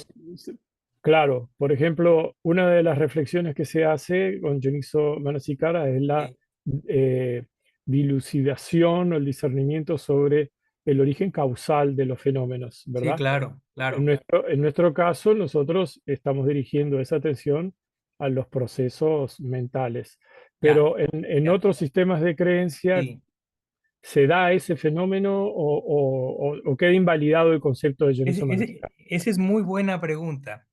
Claro, por ejemplo, una de las reflexiones que se hace con Joniso Manasikara es la Sí, eh, dilucidación o el discernimiento sobre el origen causal de los fenómenos, sí, ¿verdad? claro, claro. En nuestro caso, nosotros estamos dirigiendo esa atención a los procesos mentales, Ya, pero en ya. otros sistemas de creencia, Sí. ¿se da ese fenómeno o queda invalidado el concepto de Joniso Manasikara? Esa es muy buena pregunta,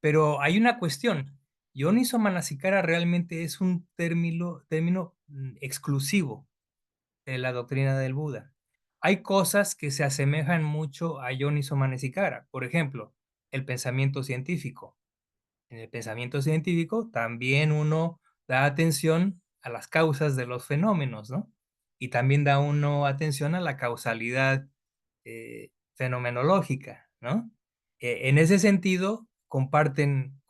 pero hay una cuestión. Yoniso Manasikara realmente es un término exclusivo de la doctrina del Buda. Hay cosas que se asemejan mucho a Yoniso Manasikara, por ejemplo, el pensamiento científico. en el pensamiento científico, también uno da atención a las causas de los fenómenos, ¿no? Y también da uno atención a la causalidad fenomenológica, ¿no? En ese sentido, comparten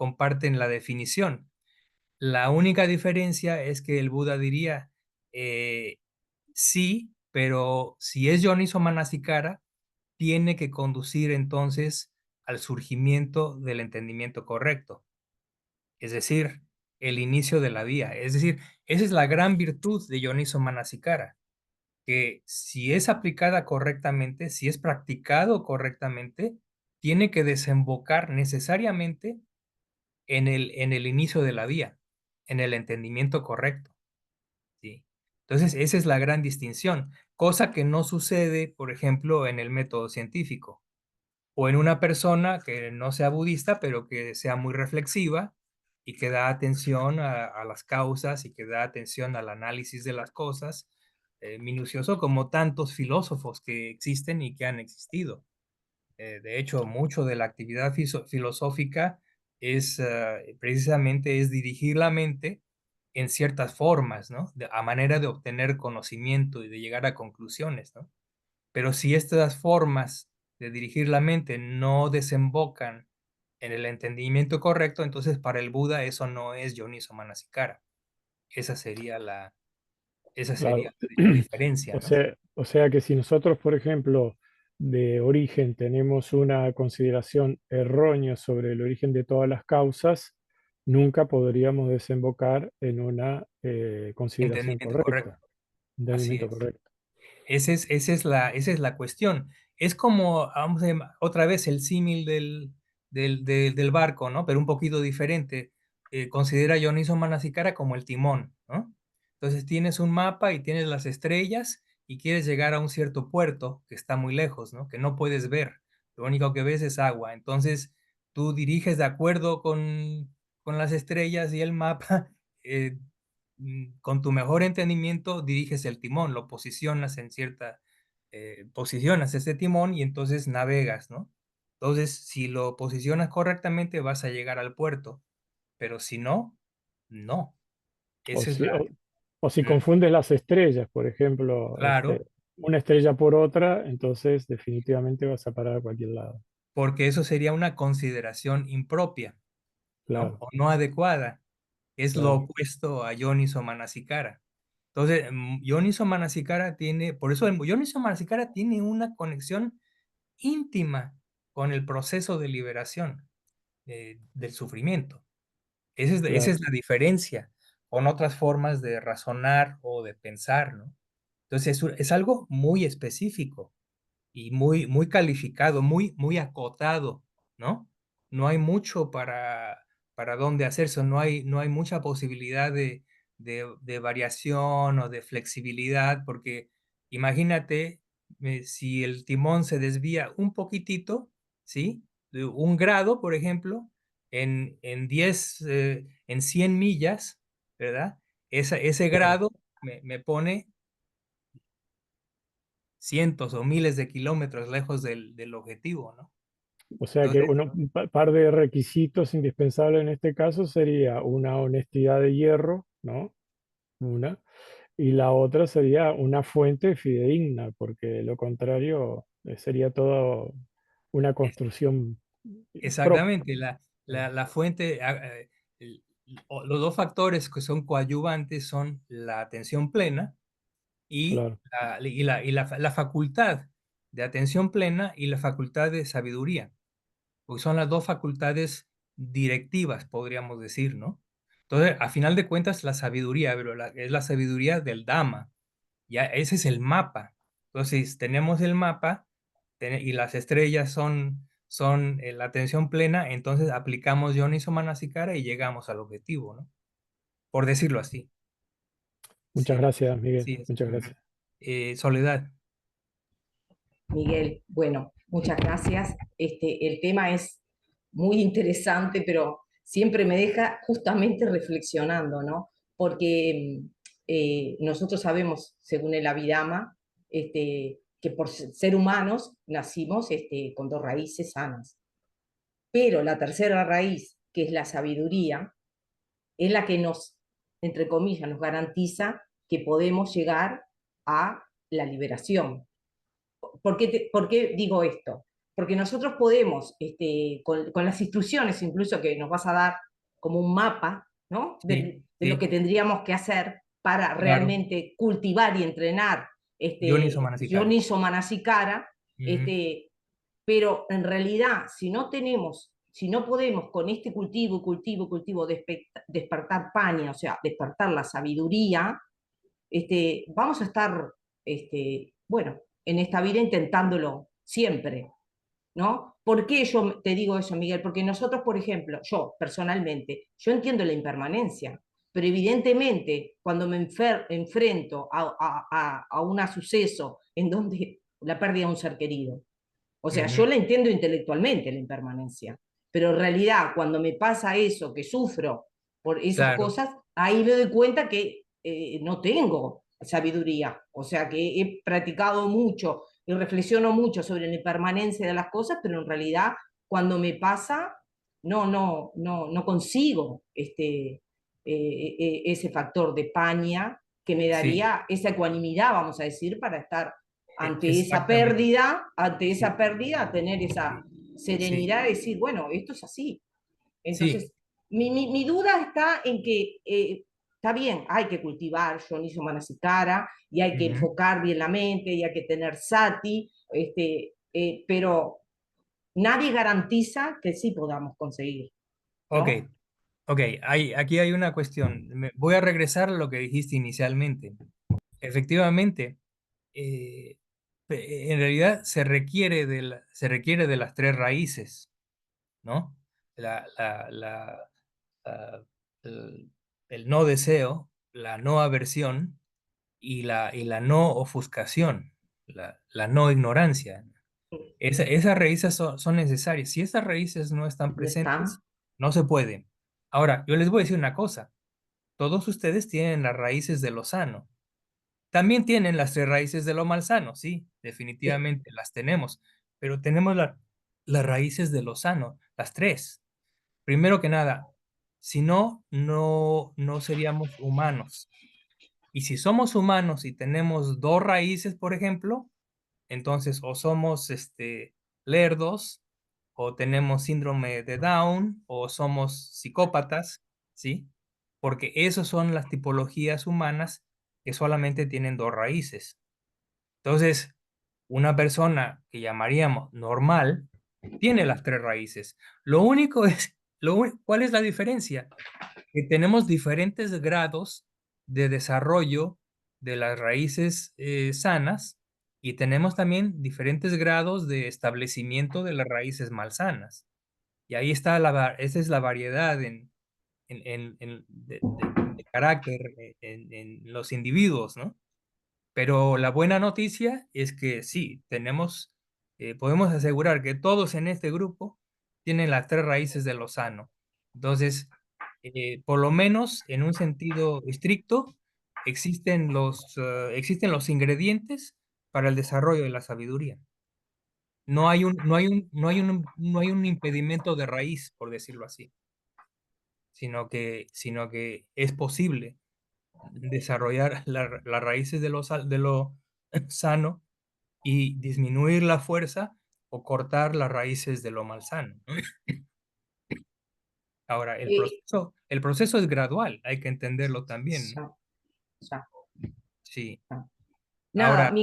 la definición. La única diferencia es que el Buda diría, sí, pero si es Yoniso Manasikara, tiene que conducir entonces al surgimiento del entendimiento correcto, es decir, el inicio de la vía. Es decir, esa es la gran virtud de Yoniso Manasikara, que si es aplicada correctamente, si es practicado correctamente, tiene que desembocar necesariamente en el inicio de la vía, en el entendimiento correcto, ¿sí? Entonces, esa es la gran distinción, cosa que no sucede, por ejemplo, en el método científico o en una persona que no sea budista, pero que sea muy reflexiva y que da atención a las causas y que da atención al análisis de las cosas, minucioso como tantos filósofos que existen y que han existido. De hecho, mucho de la actividad filosófica es precisamente es dirigir la mente en ciertas formas, ¿no? A manera de obtener conocimiento y de llegar a conclusiones, ¿no? Pero si estas formas de dirigir la mente no desembocan en el entendimiento correcto, entonces para el Buda eso no es Yoniso Manasikara. Esa sería esa sería Claro. la diferencia, ¿no? O sea que si nosotros, por ejemplo, de origen tenemos una consideración errónea sobre el origen de todas las causas, nunca podríamos desembocar en una consideración Entendimiento correcto. correcta, Así entendimiento es. correcto. Esa es la cuestión. Es como, vamos a otra vez el símil del barco, ¿no? Pero un poquito diferente. Considera Dioniso Manasikara como el timón, ¿no? Entonces tienes un mapa y tienes las estrellas y quieres llegar a un cierto puerto que está muy lejos, ¿no? Que no puedes ver. Lo único que ves es agua. Entonces tú diriges de acuerdo con las estrellas y el mapa. eh, con tu mejor entendimiento diriges el timón, lo posicionas en cierta, posicionas ese timón y entonces navegas, ¿no? Entonces, si lo posicionas correctamente, vas a llegar al puerto, pero si no, no. O Esa es si, la... o si Mm, confundes las estrellas, por ejemplo, claro, una estrella por otra, entonces definitivamente vas a parar a cualquier lado. porque eso sería una consideración impropia, ¿no? Claro, O no adecuada. Es lo claro. opuesto a Yoniso Manasikara. Entonces, Yoniso Manasikara tiene, por eso el Yoniso Manasikara tiene una conexión íntima con el proceso de liberación del sufrimiento. Esa Claro. es la diferencia con otras formas de razonar o de pensar, ¿no? Entonces es algo muy específico y muy calificado, muy acotado, ¿no? No hay mucho para dónde hacerse, no hay mucha posibilidad de variación o de flexibilidad, porque imagínate si el timón se desvía un poquitito, ¿sí? De un grado, por ejemplo, en 100 millas, ¿verdad? Ese Claro. grado me pone cientos o miles de kilómetros lejos del objetivo, ¿no? O sea que Entonces, un par de requisitos indispensables en este caso sería una honestidad de hierro, ¿no? Una. Y la otra sería una fuente fidedigna, porque de lo contrario sería todo una es- construcción propia. exactamente, la fuente, los dos factores que son coadyuvantes son la atención plena y, Claro, la facultad de atención plena y la facultad de sabiduría, porque son las dos facultades directivas, podríamos decir, ¿no? Entonces, a final de cuentas, la sabiduría, pero es la sabiduría del Dhamma. Ya, ese es el mapa. Entonces, tenemos el mapa y las estrellas son la atención plena, entonces aplicamos Yoniso Manasikara y llegamos al objetivo, ¿no? Por decirlo así. muchas Sí, gracias, Miguel, sí es. muchas Ujú. gracias. Soledad, Miguel, bueno, muchas gracias. El tema es muy interesante, pero siempre me deja justamente reflexionando, ¿no? Porque nosotros sabemos, según el Abhidhamma, que por ser humanos nacimos con dos raíces sanas. Pero la tercera raíz, que es la sabiduría, es la que nos, entre comillas, nos garantiza que podemos llegar a la liberación. ¿Por qué digo esto? Porque nosotros podemos, con las instrucciones incluso que nos vas a dar como un mapa, ¿no? Sí, De lo que sí, tendríamos que hacer para claro. realmente cultivar y entrenar Yoniso Manasikara. Yoniso Manasikara, Ujú. pero en realidad, si no podemos con este cultivo despertar paña, o sea, despertar la sabiduría, vamos a estar, bueno, en esta vida intentándolo siempre, ¿no? ¿Por qué yo te digo eso, Miguel? Porque nosotros, por ejemplo, yo personalmente, yo entiendo la impermanencia, pero evidentemente cuando me enfrento a un suceso en donde la pérdida de un ser querido, o sea, yo Ujú. la entiendo intelectualmente la impermanencia, pero en realidad cuando me pasa eso, que sufro por esas Claro, cosas, ahí me doy cuenta que no tengo sabiduría, o sea, que he practicado mucho y reflexiono mucho sobre la impermanencia de las cosas, pero en realidad cuando me pasa, no consigo ese factor de paña que me sí, daría esa ecuanimidad, vamos a decir, para estar exactamente. ante esa Sí, pérdida, tener esa sí, sí, serenidad de decir, bueno, esto es así. sí. Entonces, mi duda está en que está bien, hay que cultivar Yoniso Manasikara y hay que Ujú. enfocar bien la mente y hay que tener sati, pero nadie garantiza que sí podamos conseguir, Ok, ¿no? ok. Aquí hay una cuestión. Voy a regresar a lo que dijiste inicialmente. Efectivamente, eh, en realidad se requiere de las tres raíces, ¿no? La, la, la, la- el, el no deseo, la no aversión y la no ofuscación, la no ignorancia. Esas raíces son necesarias. Si esas raíces no están ¿No está? presentes, no se puede. Ahora, yo les voy a decir una cosa. Todos ustedes tienen las raíces de lo sano. También tienen las tres raíces de lo malsano, sí, Sí, definitivamente las tenemos, pero tenemos las raíces de lo sano, las tres. Primero que nada, si no, no seríamos humanos. Y si somos humanos y tenemos dos raíces, por ejemplo, entonces o somos lerdos, o tenemos síndrome de Down, o somos psicópatas, ¿sí? Porque esas son las tipologías humanas que solamente tienen dos raíces. Entonces, una persona que llamaríamos normal tiene las tres raíces. Lo único es, ¿cuál es la diferencia? Que tenemos diferentes grados de desarrollo de las raíces sanas y tenemos también diferentes grados de establecimiento de las raíces malsanas. Y ahí está esa es la variedad de carácter en los individuos, ¿no? Pero la buena noticia es que sí, podemos asegurar que todos en este grupo tienen las tres raíces de lo sano. Entonces, por lo menos en un sentido estricto, existen los ingredientes para el desarrollo de la sabiduría. No hay un impedimento de raíz, por decirlo así, sino que es posible desarrollar las raíces de lo sano y disminuir la fuerza o cortar las raíces de lo malsano, ¿no? Ahora, eh, el proceso es gradual, hay que entenderlo también, ¿no? ya, ya, Sí. ya. Nada, Ahora,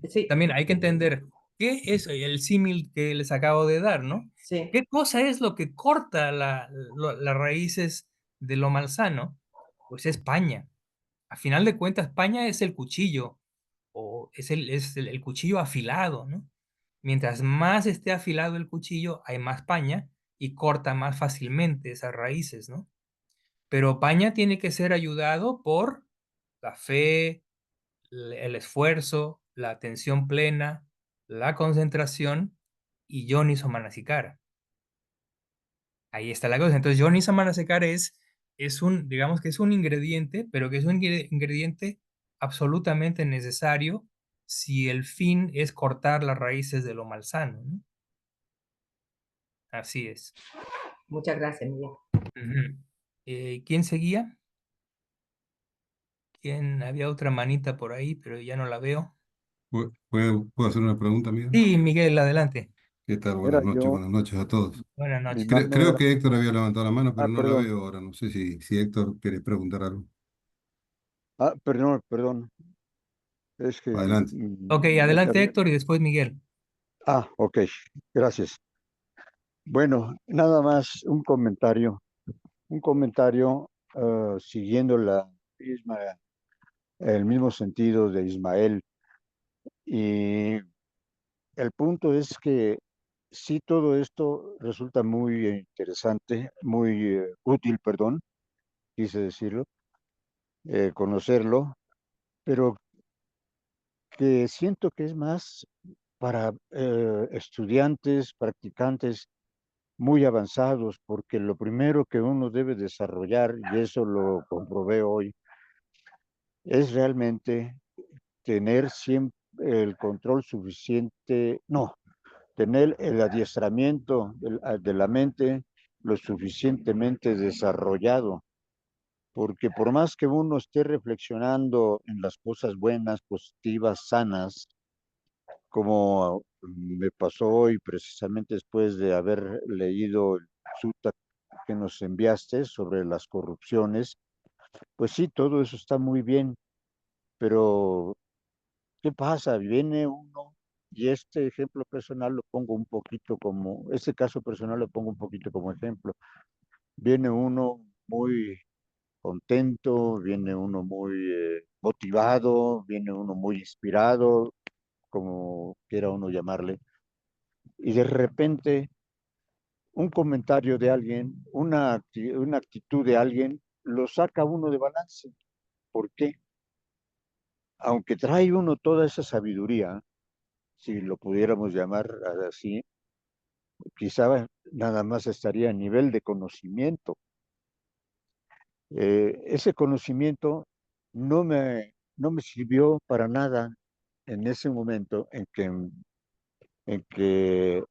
sí, también hay que entender qué es el símil que les acabo de dar, ¿no? sí. ¿Qué cosa es lo que corta las raíces de lo malsano? Pues es paña. A final de cuentas, paña es el cuchillo o es el cuchillo afilado, ¿no? Mientras más esté afilado el cuchillo, hay más paña y corta más fácilmente esas raíces, ¿no? Pero paña tiene que ser ayudado por la fe, el esfuerzo, la atención plena, la concentración y Yoniso Manasikara. Ahí está la cosa. Entonces, Yoniso Manasikara es digamos que es un ingrediente, pero que es un ingrediente absolutamente necesario si el fin es cortar las raíces de lo malsano, ¿no? Así es. Muchas gracias, Miguel. Ujú. ¿Quién seguía? ¿Quién? Había otra manita por ahí, pero ya no la veo. ¿Puedo hacer una pregunta, Miguel? Sí, Miguel, adelante. ¿Qué tal? Era yo, Buenas noches a todos. Buenas mi noches. mano Creo era, que Héctor había levantado la mano, pero no la perdón, veo ahora. No sé si Héctor quiere preguntar algo. perdón, es que Adelante. Ok, mi adelante internet, Héctor y después Miguel. ok, gracias. Bueno, nada más un comentario siguiendo el mismo sentido de Ismael. Y el punto es que sí, todo esto resulta muy interesante, muy útil, perdón, quise decirlo, conocerlo, pero que siento que es más para estudiantes, practicantes muy avanzados, porque lo primero que uno debe desarrollar, y eso lo comprobé hoy, es realmente tener siempre el control suficiente, no, tener el adiestramiento de la mente lo suficientemente desarrollado, porque por más que uno esté reflexionando en las cosas buenas, positivas, sanas, como me pasó hoy precisamente después de haber leído el sutta que nos enviaste sobre las corrupciones, pues sí, todo eso está muy bien, pero ¿qué pasa? Viene uno, y este ejemplo personal lo pongo un poquito como, este caso personal lo pongo un poquito como ejemplo. Viene uno muy contento, viene uno muy motivado, viene uno muy inspirado, como quiera uno llamarle, y de repente un comentario de alguien, una actitud de alguien, lo saca uno de balance. ¿Por qué? Aunque trae uno toda esa sabiduría, si lo pudiéramos llamar así, quizá nada más estaría a nivel de conocimiento. Ese conocimiento no me sirvió para nada en ese momento en que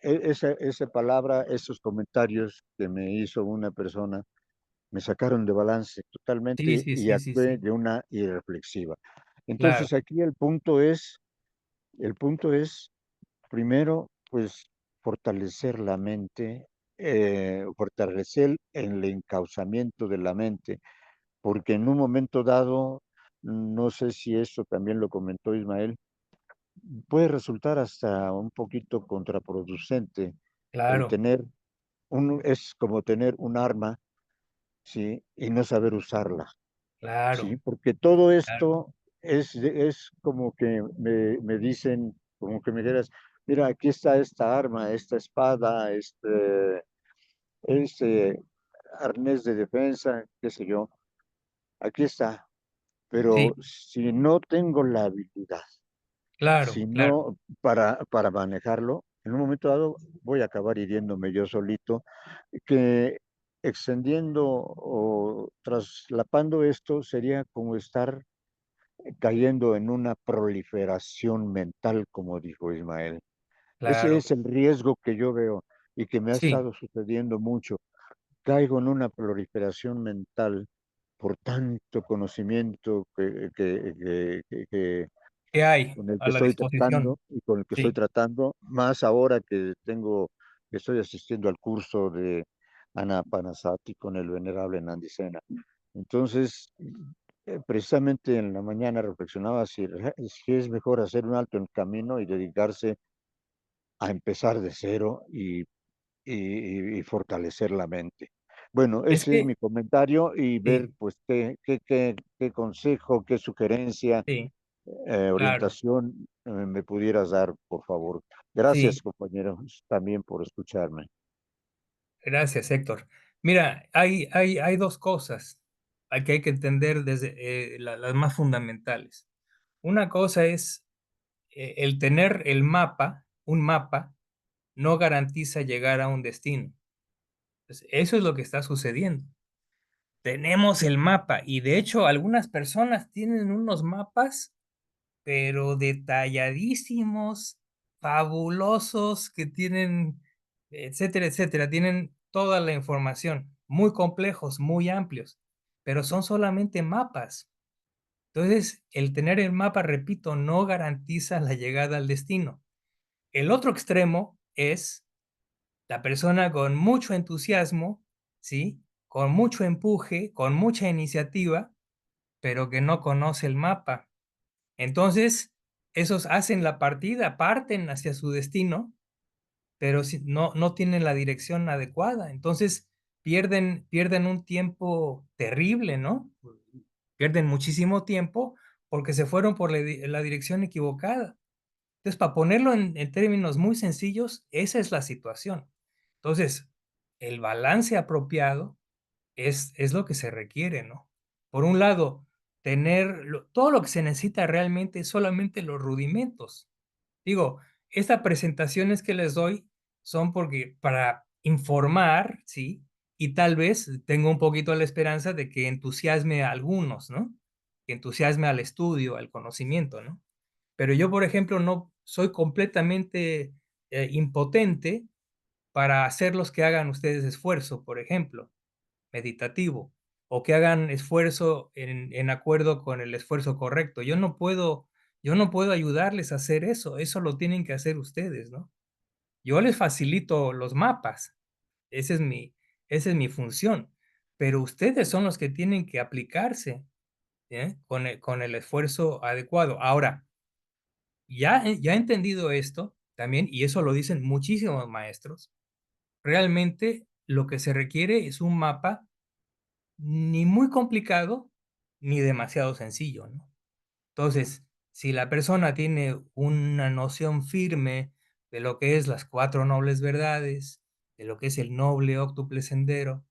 esa palabra, esos comentarios que me hizo una persona, me sacaron de balance Sí, totalmente sí, y sí, sí, actué sí. de una irreflexiva. Claro, Entonces aquí el punto es primero, pues fortalecer la mente, fortalecer el encauzamiento de la mente, porque en un momento dado, no sé si eso también lo comentó Ismael, puede resultar hasta un poquito contraproducente el claro, tener es como tener un arma, ¿sí? Y no saber usarla, ¿sí? claro, Porque todo claro. esto es como que me dicen, como que me dijeras, mira, aquí está esta arma, esta espada, este arnés de defensa, qué sé yo, aquí está. Sí, Pero si no tengo la habilidad, claro, si claro. no para manejarlo, en un momento dado voy a acabar hiriéndome yo solito, que extendiendo o traslapando esto sería como estar cayendo en una proliferación mental, como dijo Ismael. Ese Claro. es el riesgo que yo veo y que me ha Sí, estado sucediendo mucho. Caigo en una proliferación mental por tanto conocimiento ¿qué hay con el a que la estoy disposición? tratando y con el que estoy Sí, tratando, más ahora que estoy asistiendo al curso de Anapanasati con el venerable Nandi Sena. Entonces, precisamente en la mañana reflexionaba si es mejor hacer un alto en el camino y dedicarse a empezar de cero y fortalecer la mente. Bueno, es ese es que, mi comentario y ver sí, pues qué consejo, qué sugerencia, sí, claro, orientación me pudieras dar, por favor. sí, Gracias, compañeros, también por escucharme. gracias, Héctor. Mira, hay dos cosas que hay que entender desde las más fundamentales. Una cosa es el tener el mapa, un mapa, no garantiza llegar a un destino. Pues eso es lo que está sucediendo. Tenemos el mapa y de hecho algunas personas tienen unos mapas, pero detalladísimos, fabulosos, que tienen, etcétera, etcétera. Tienen toda la información, muy complejos, muy amplios, pero son solamente mapas. Entonces, el tener el mapa, repito, no garantiza la llegada al destino. El otro extremo es la persona con mucho entusiasmo, ¿sí? Con mucho empuje, con mucha iniciativa, pero que no conoce el mapa. Entonces, esos hacen la partida, parten hacia su destino, pero si, no tienen la dirección adecuada. Entonces, pierden un tiempo terrible, ¿no? Pierden muchísimo tiempo porque se fueron por la dirección equivocada. Entonces, para ponerlo en términos muy sencillos, esa es la situación. Entonces, el balance apropiado es lo que se requiere, ¿no? Por un lado, todo lo que se necesita realmente es solamente los rudimentos. Digo, estas presentaciones que les doy son porque para informar, ¿sí? Y tal vez tengo un poquito la esperanza de que entusiasme a algunos, ¿no? Que entusiasme al estudio, al conocimiento, ¿no? Pero yo, por ejemplo, no soy completamente impotente para hacerlos que hagan ustedes esfuerzo, por ejemplo, meditativo, o que hagan esfuerzo en acuerdo con el esfuerzo correcto. Yo no puedo ayudarles a hacer eso lo tienen que hacer ustedes, ¿no? Yo les facilito los mapas, esa es esa es mi función, pero ustedes son los que tienen que aplicarse, con el esfuerzo adecuado. Ahora, ya entendido esto también, y eso lo dicen muchísimos maestros, realmente lo que se requiere es un mapa ni muy complicado ni demasiado sencillo, ¿no? Entonces, si la persona tiene una noción firme de lo que es las cuatro nobles verdades, de lo que es el noble óctuple sendero,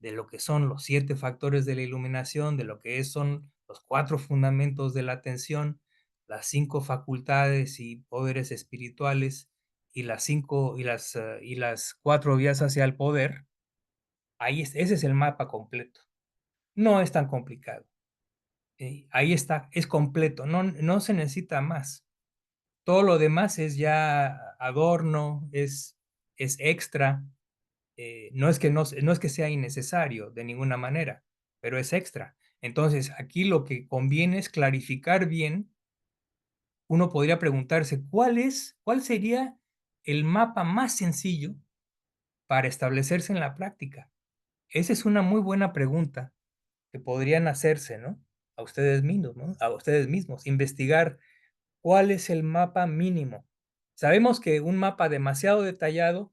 de lo que son los 7 factores de la iluminación, de lo que son los 4 fundamentos de la atención, las 5 facultades y poderes espirituales y y las 4 vías hacia el poder, ese es el mapa completo. No es tan complicado. Ahí está, es completo, no se necesita más. Todo lo demás es ya adorno, es extra. No es que sea innecesario de ninguna manera, pero es extra. Entonces, aquí lo que conviene es clarificar bien. Uno podría preguntarse, ¿cuál sería el mapa más sencillo para establecerse en la práctica? Esa es una muy buena pregunta que podrían hacerse, ¿no? A ustedes mismos, ¿no? A ustedes mismos, investigar cuál es el mapa mínimo. Sabemos que un mapa demasiado detallado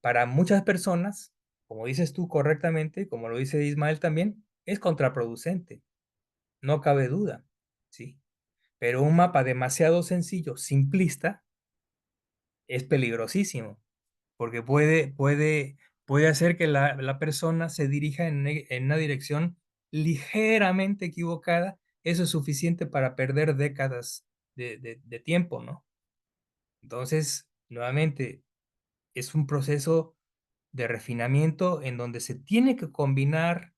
para muchas personas, como dices tú correctamente, como lo dice Ismael también, es contraproducente, no cabe duda, ¿sí? Pero un mapa demasiado sencillo, simplista, es peligrosísimo, porque puede hacer que la persona se dirija en una dirección ligeramente equivocada. Eso es suficiente para perder décadas de tiempo, ¿no? Entonces, nuevamente, es un proceso de refinamiento en donde se tiene que combinar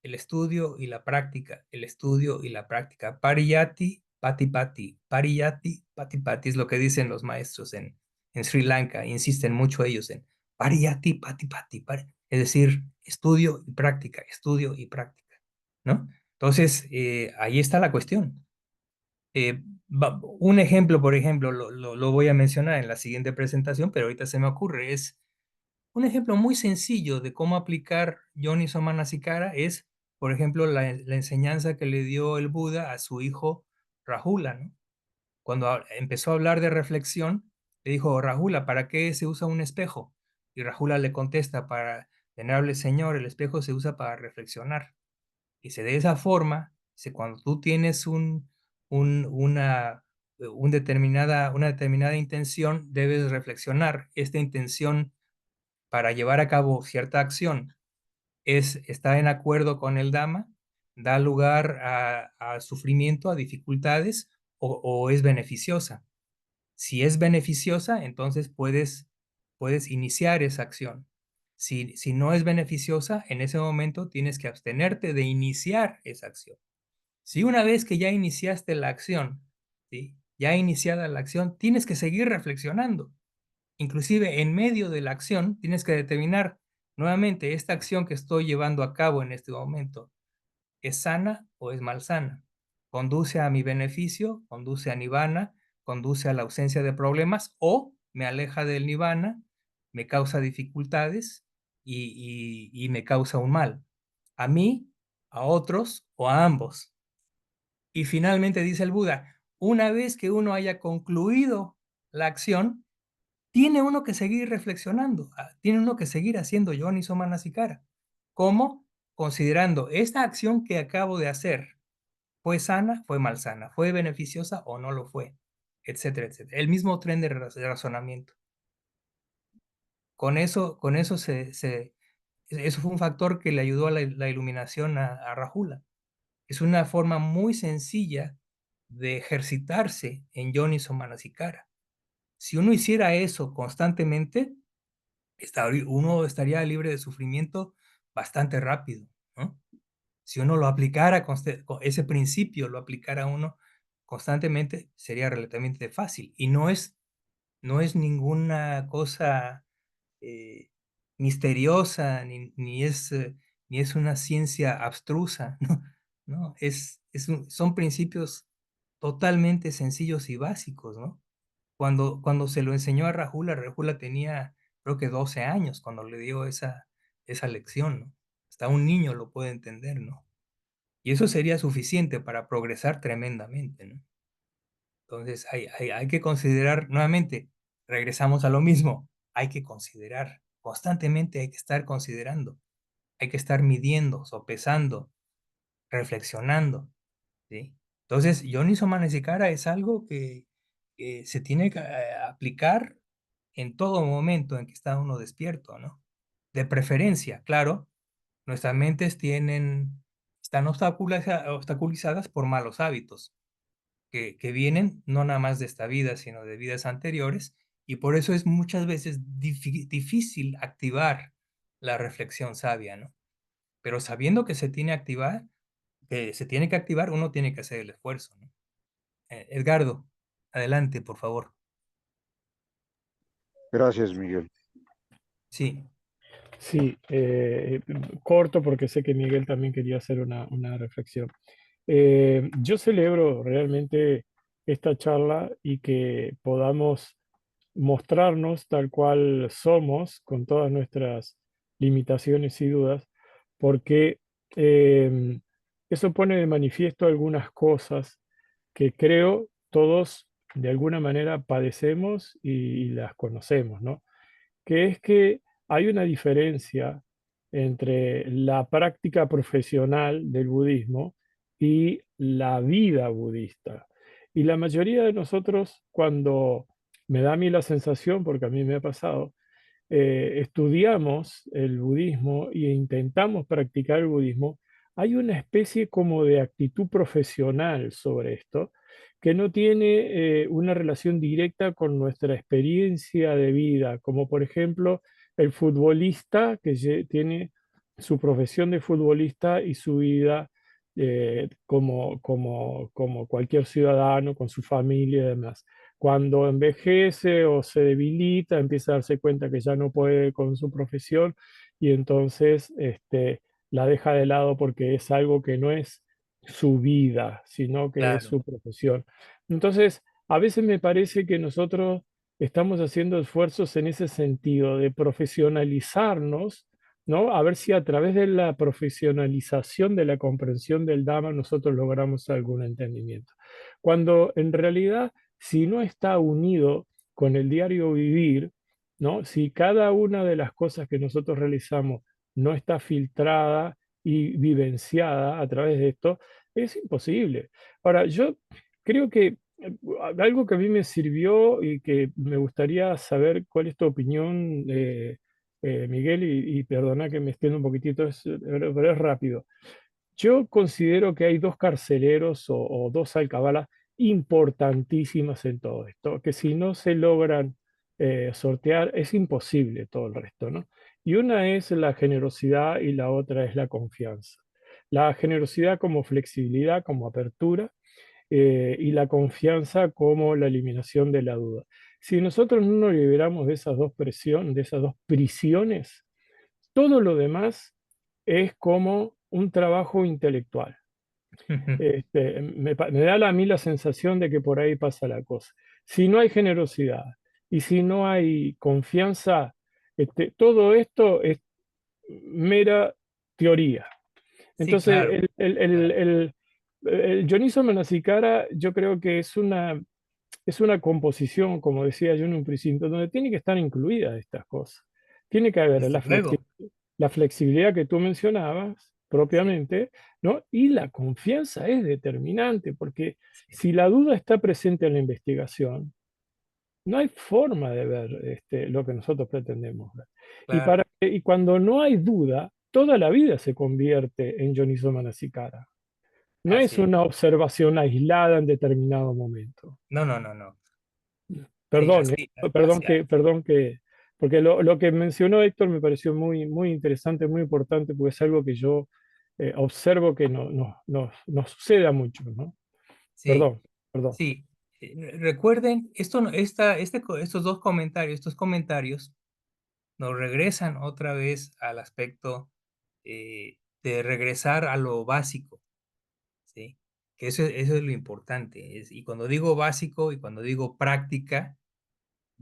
el estudio y la práctica, el estudio y la práctica. Pariyati, pati pati, pariyati, pati pati, es lo que dicen los maestros en Sri Lanka, insisten mucho ellos en pariyati, pati pati, es decir, estudio y práctica, ¿no? Entonces, ahí está la cuestión. Un ejemplo, por ejemplo, lo voy a mencionar en la siguiente presentación, pero ahorita se me ocurre, es un ejemplo muy sencillo de cómo aplicar Yonis o Manasikara es, por ejemplo, la enseñanza que le dio el Buda a su hijo Rahula, ¿no? Cuando empezó a hablar de reflexión, le dijo, Rahula, ¿para qué se usa un espejo? Y Rahula le contesta, para, venerable señor, el espejo se usa para reflexionar. Dice, de esa forma, dice, cuando tú tienes un, una, una determinada intención, debes reflexionar. Esta intención para llevar a cabo cierta acción está en acuerdo con el Dhamma, da lugar a sufrimiento, a dificultades, o es beneficiosa. Si es beneficiosa, entonces puedes iniciar esa acción. Si no es beneficiosa, en ese momento tienes que abstenerte de iniciar esa acción. Si una vez que ya iniciaste la acción, ¿sí? Ya iniciada la acción, tienes que seguir reflexionando. Inclusive en medio de la acción tienes que determinar nuevamente esta acción que estoy llevando a cabo en este momento, ¿es sana o es malsana? ¿Conduce a mi beneficio? ¿Conduce a nirvana? ¿Conduce a la ausencia de problemas? ¿O me aleja del nirvana, me causa dificultades y me causa un mal? ¿A mí, a otros o a ambos? Y finalmente dice el Buda, una vez que uno haya concluido la acción, tiene uno que seguir reflexionando, tiene uno que seguir haciendo Yoniso Manasikara. ¿Cómo? Considerando esta acción que acabo de hacer, ¿fue sana? ¿Fue malsana? ¿Fue beneficiosa o no lo fue? Etcétera, etcétera. El mismo tren de razonamiento. Con eso eso fue un factor que le ayudó a la iluminación a Rahula. Es una forma muy sencilla de ejercitarse en Yoniso Manasikara. Si uno hiciera eso constantemente, uno estaría libre de sufrimiento bastante rápido, ¿no? Si uno lo aplicara, ese principio lo aplicara uno constantemente, sería relativamente fácil. Y no es ninguna cosa eh, misteriosa, ni es una ciencia abstrusa, ¿no? ¿No? Son principios totalmente sencillos y básicos, ¿no? Cuando se lo enseñó a Rahula tenía creo que 12 años cuando le dio esa lección, ¿no? Hasta un niño lo puede entender, ¿no? Y eso sería suficiente para progresar tremendamente, ¿no? Entonces hay que considerar, nuevamente, regresamos a lo mismo, hay que considerar, constantemente hay que estar considerando, hay que estar midiendo, sopesando, reflexionando, ¿sí? Entonces, Yoniso Manasikara es algo que se tiene que aplicar en todo momento en que está uno despierto, ¿no? De preferencia, claro, nuestras mentes están obstaculizadas por malos hábitos que vienen no nada más de esta vida, sino de vidas anteriores, y por eso es muchas veces difícil activar la reflexión sabia, ¿no? Pero sabiendo que se tiene que activar, uno tiene que hacer el esfuerzo, ¿no? Edgardo, adelante, por favor. Gracias, Miguel. Sí, Sí, corto porque sé que Miguel también quería hacer una reflexión. Yo celebro realmente esta charla y que podamos mostrarnos tal cual somos, con todas nuestras limitaciones y dudas, porque em, eso pone de manifiesto algunas cosas que creo todos de alguna manera padecemos y las conocemos, ¿no? Que es que hay una diferencia entre la práctica profesional del budismo y la vida budista. Y la mayoría de nosotros, cuando me da a mí la sensación, porque a mí me ha pasado, estudiamos el budismo e intentamos practicar el budismo, hay una especie como de actitud profesional sobre esto que no tiene una relación directa con nuestra experiencia de vida, como por ejemplo el futbolista que tiene su profesión de futbolista y su vida como cualquier ciudadano, con su familia y demás. Cuando envejece o se debilita, empieza a darse cuenta que ya no puede con su profesión y entonces la deja de lado porque es algo que no es su vida, sino que es claro, su profesión. Entonces, a veces me parece que nosotros estamos haciendo esfuerzos en ese sentido de profesionalizarnos, ¿no? A ver si a través de la profesionalización de la comprensión del Dhamma nosotros logramos algún entendimiento. Cuando en realidad, si no está unido con el diario vivir, ¿no? Si cada una de las cosas que nosotros realizamos no está filtrada y vivenciada a través de esto, es imposible. Ahora, yo creo que algo que a mí me sirvió y que me gustaría saber cuál es tu opinión, Miguel, y perdona que me extienda un poquitito, pero es rápido. Yo considero que hay dos carceleros o dos alcabalas importantísimas en todo esto, que si no se logran sortear, es imposible todo el resto, ¿no? Y una es la generosidad y la otra es la confianza. La generosidad como flexibilidad, como apertura, y la confianza como la eliminación de la duda. si nosotros no nos liberamos de esas dos presiones, de esas dos prisiones, todo lo demás es como un trabajo intelectual. Me da a mí la sensación de que por ahí pasa la cosa. Si no hay generosidad y si no hay confianza, todo esto es mera teoría. Sí, Entonces, claro, el, claro. el, el Dioniso Manasikara yo creo que es una composición, como decía yo en un principio, donde tiene que estar incluidas estas cosas. Tiene que haber Desde luego. la flexibilidad que tú mencionabas propiamente, ¿no? Y la confianza es determinante, porque Sí, si la duda está presente en la investigación, no hay forma de ver lo que nosotros pretendemos ver. claro, Y cuando no hay duda, toda la vida se convierte en Dioniso Manasikara. No es así es. una observación aislada en determinado momento. No, no, no, no. Sí, Perdón, así, perdón así, perdón porque lo que mencionó Héctor me pareció muy, muy interesante, muy importante, porque es algo que yo observo que nos suceda mucho, ¿no? sí, Perdón, perdón. sí. Recuerden, esto, estos dos comentarios, estos comentarios nos regresan otra vez al aspecto de regresar a lo básico, ¿sí? Que eso es lo importante. Y cuando digo básico y cuando digo práctica,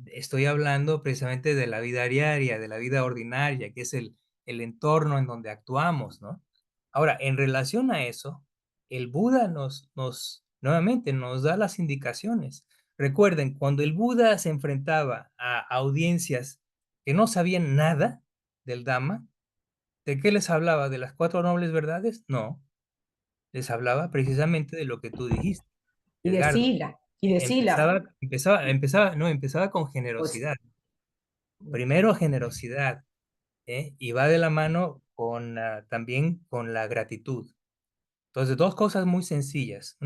estoy hablando precisamente de la vida diaria, de la vida ordinaria, que es el entorno en donde actuamos, ¿no? Ahora, en relación a eso, el Buda nuevamente nos da las indicaciones. Recuerden, cuando el Buda se enfrentaba a audiencias que no sabían nada del Dhamma, ¿de qué les hablaba? ¿De las cuatro nobles verdades? No, les hablaba precisamente de lo que tú dijiste, Edgardo. Y de Sila, Empezaba con pues, generosidad. Primero generosidad, y va de la mano con también con la gratitud. Entonces, dos cosas muy sencillas.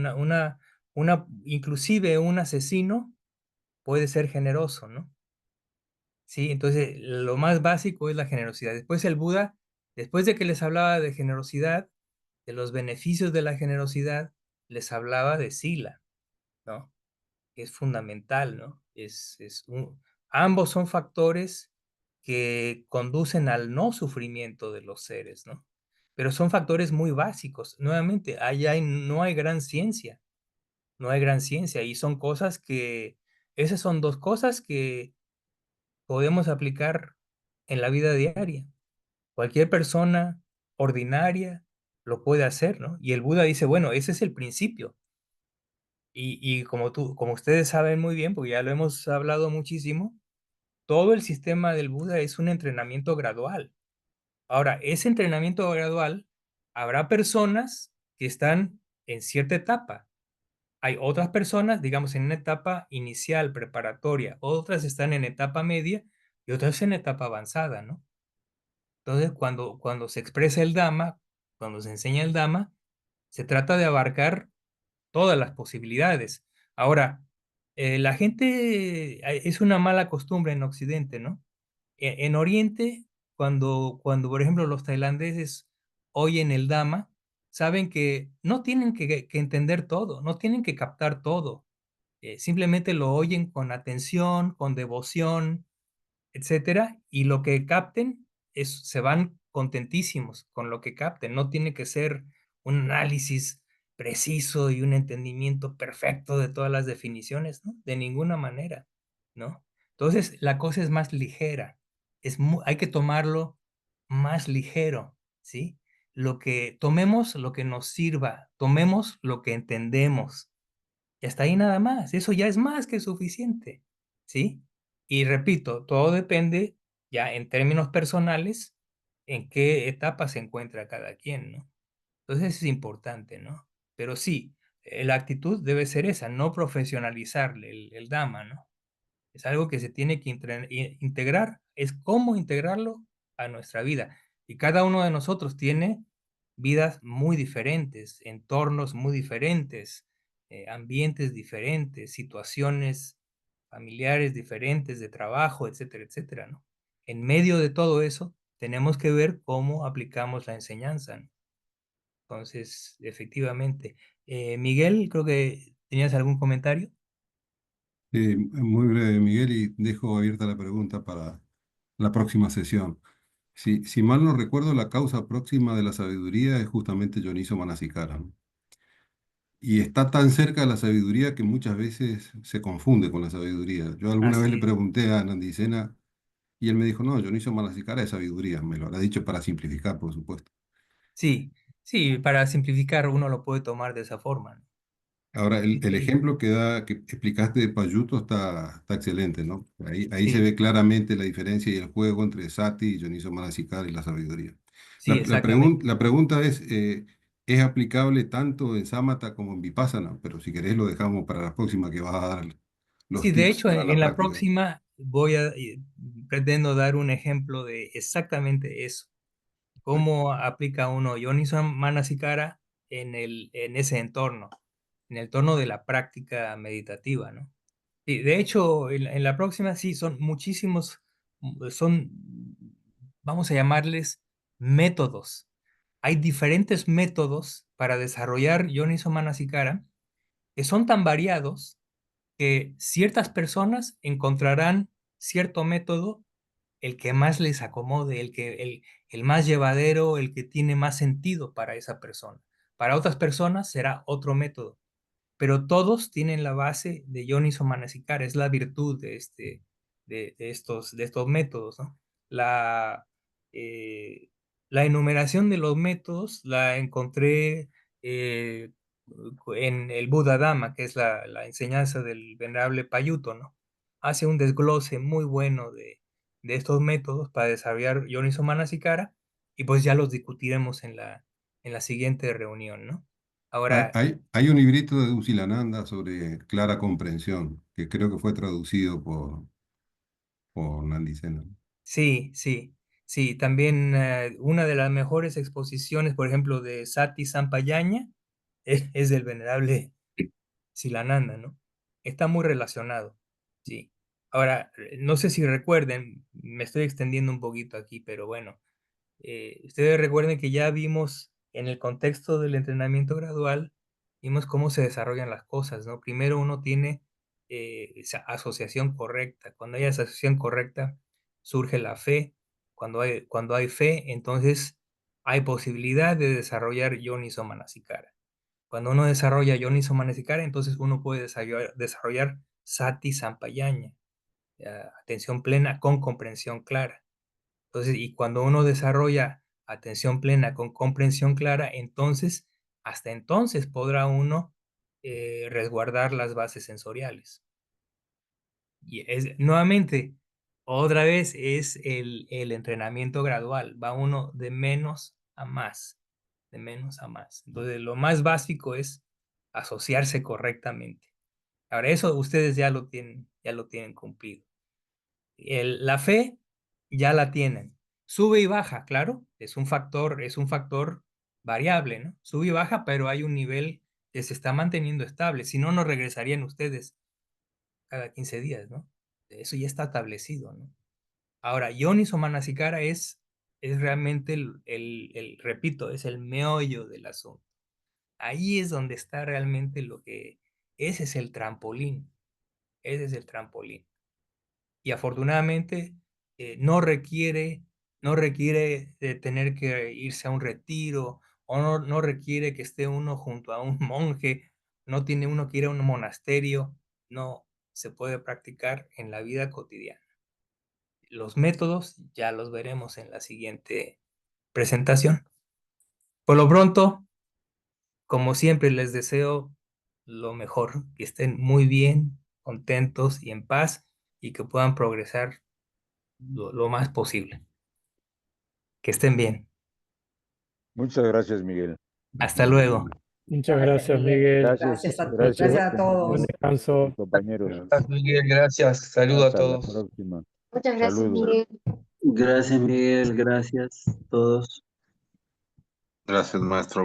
Inclusive un asesino puede ser generoso, ¿no? Sí, entonces lo más básico es la generosidad. Después el Buda, después de que les hablaba de generosidad, de los beneficios de la generosidad, les hablaba de sila, ¿no? Que es fundamental, ¿no? Ambos son factores que conducen al no sufrimiento de los seres, ¿no? Pero son factores muy básicos. Nuevamente, no hay gran ciencia, no hay gran ciencia y son cosas esas son dos cosas que podemos aplicar en la vida diaria. Cualquier persona ordinaria lo puede hacer, ¿no? Y el Buda dice, bueno, ese es el principio. Y como ustedes saben muy bien, porque ya lo hemos hablado muchísimo, todo el sistema del Buda es un entrenamiento gradual. Ahora, ese entrenamiento gradual, habrá personas que están en cierta etapa. Hay otras personas, digamos, en una etapa inicial, preparatoria, otras están en etapa media y otras en etapa avanzada, ¿no? Entonces, cuando se expresa el Dhamma, cuando se enseña el Dhamma, se trata de abarcar todas las posibilidades. Ahora, la gente, es una mala costumbre en Occidente, ¿no? En Oriente, por ejemplo, los tailandeses oyen el Dhamma, saben que no tienen que entender todo, no tienen que captar todo. Simplemente lo oyen con atención, con devoción, etcétera, y lo que capten se van contentísimos con lo que capten. No tiene que ser un análisis preciso y un entendimiento perfecto de todas las definiciones, ¿no? De ninguna manera, ¿no? Entonces, la cosa es más ligera. Hay que tomarlo más ligero, ¿sí? Tomemos lo que nos sirva, tomemos lo que entendemos, y hasta ahí nada más. Eso ya es más que suficiente, ¿sí? Y repito, todo depende ya en términos personales en qué etapa se encuentra cada quien, ¿no? Entonces es importante, ¿no? Pero sí, la actitud debe ser esa, no profesionalizarle el Dhamma, ¿no? Es algo que se tiene que integrar, es cómo integrarlo a nuestra vida. Y cada uno de nosotros tiene vidas muy diferentes, entornos muy diferentes, ambientes diferentes, situaciones familiares diferentes, de trabajo, etcétera, etcétera, ¿no? En medio de todo eso, tenemos que ver cómo aplicamos la enseñanza, ¿no? Entonces, efectivamente. Miguel, creo que tenías algún comentario. Muy breve, Miguel, y dejo abierta la pregunta para la próxima sesión. Si mal no recuerdo, la causa próxima de la sabiduría es justamente Dioniso Manasikara, ¿no? Y está tan cerca de la sabiduría que muchas veces se confunde con la sabiduría. Yo alguna vez Así le es. pregunté a Nandisena y él me dijo, no, Dioniso Manasikara es sabiduría. Me lo habrá dicho para simplificar, por supuesto. Sí, sí, para simplificar uno lo puede tomar de esa forma, ¿no? Ahora, Sí, el sí, ejemplo que explicaste de Payuto está excelente, ¿no? Ahí se sí, ve claramente la diferencia y el juego entre Sati, Dioniso Manasikara y la sabiduría. sí, exactamente. La pregunta ¿es aplicable tanto en Samatha como en Vipassana? Pero si querés lo dejamos para la próxima que vas a dar los Sí, de tips hecho, para la en la práctica. próxima pretendo dar un ejemplo de exactamente eso. Cómo aplica uno Yoniso Manasikara en ese entorno, en el entorno de la práctica meditativa, ¿no? Y de hecho, en la próxima sí son muchísimos, son, vamos a llamarles métodos. Hay diferentes métodos para desarrollar Yoniso Manasikara que son tan variados que ciertas personas encontrarán cierto método el que más les acomode, el más llevadero, el que tiene más sentido para esa persona. Para otras personas será otro método, pero todos tienen la base de Yoniso Manasikara, es la virtud de estos métodos, ¿no? La, eh, la enumeración de los métodos la encontré eh, en el Buda Dhamma, que es la enseñanza del venerable Payuto, ¿no? Hace un desglose muy bueno de estos métodos para desarrollar Yoniso Manasikara y pues ya los discutiremos en la siguiente reunión, ¿no? Ahora, Hay un librito de Usilananda sobre clara comprensión, que creo que fue traducido por Nandisena. sí, sí, sí, también una de las mejores exposiciones, por ejemplo, de Sati Sampayaña es del venerable Silananda, ¿no? Está muy relacionado, sí. Ahora, no sé si recuerden, me estoy extendiendo un poquito aquí, pero bueno, ustedes recuerden que ya vimos en el contexto del entrenamiento gradual, vimos cómo se desarrollan las cosas, ¿no? Primero uno tiene esa asociación correcta. Cuando hay asociación correcta, surge la fe. Cuando hay fe, entonces hay posibilidad de desarrollar Yoniso Manasikara. Cuando uno desarrolla Yoniso Manasikara, entonces uno puede desarrollar Sati Sampayaña, atención plena con comprensión clara. Entonces, y cuando uno desarrolla atención plena con comprensión clara, entonces, hasta entonces podrá uno resguardar las bases sensoriales. Y nuevamente, otra vez es el entrenamiento gradual, va uno de menos a más, de menos a más. Entonces, lo más básico es asociarse correctamente. Ahora, eso ustedes ya lo tienen cumplido. La fe ya la tienen. Sube y baja, claro, es un factor variable, ¿no? Sube y baja, pero hay un nivel que se está manteniendo estable. Si no, no regresarían ustedes cada 15 días, ¿no? Eso ya está establecido, ¿no? Ahora, Yonis o Manasikara es realmente repito, es el meollo del asunto. Ahí es donde está realmente ese es el trampolín, ese es el trampolín. Y afortunadamente no requiere de tener que irse a un retiro o no requiere que esté uno junto a un monje, no tiene uno que ir a un monasterio, no, se puede practicar en la vida cotidiana. Los métodos ya los veremos en la siguiente presentación. Por lo pronto, como siempre, les deseo lo mejor, que estén muy bien, contentos y en paz y que puedan progresar lo más posible. Que estén bien. Muchas gracias, Miguel. Hasta luego. Muchas Gracias, gracias, Miguel. Miguel. Gracias Gracias, gracias a Buen todos. descanso. compañeros. Gracias, Miguel, gracias. Saludo a Hasta la todos. próxima. Muchas gracias, Saludos. Miguel. Gracias, Miguel, gracias a todos. Gracias, maestro.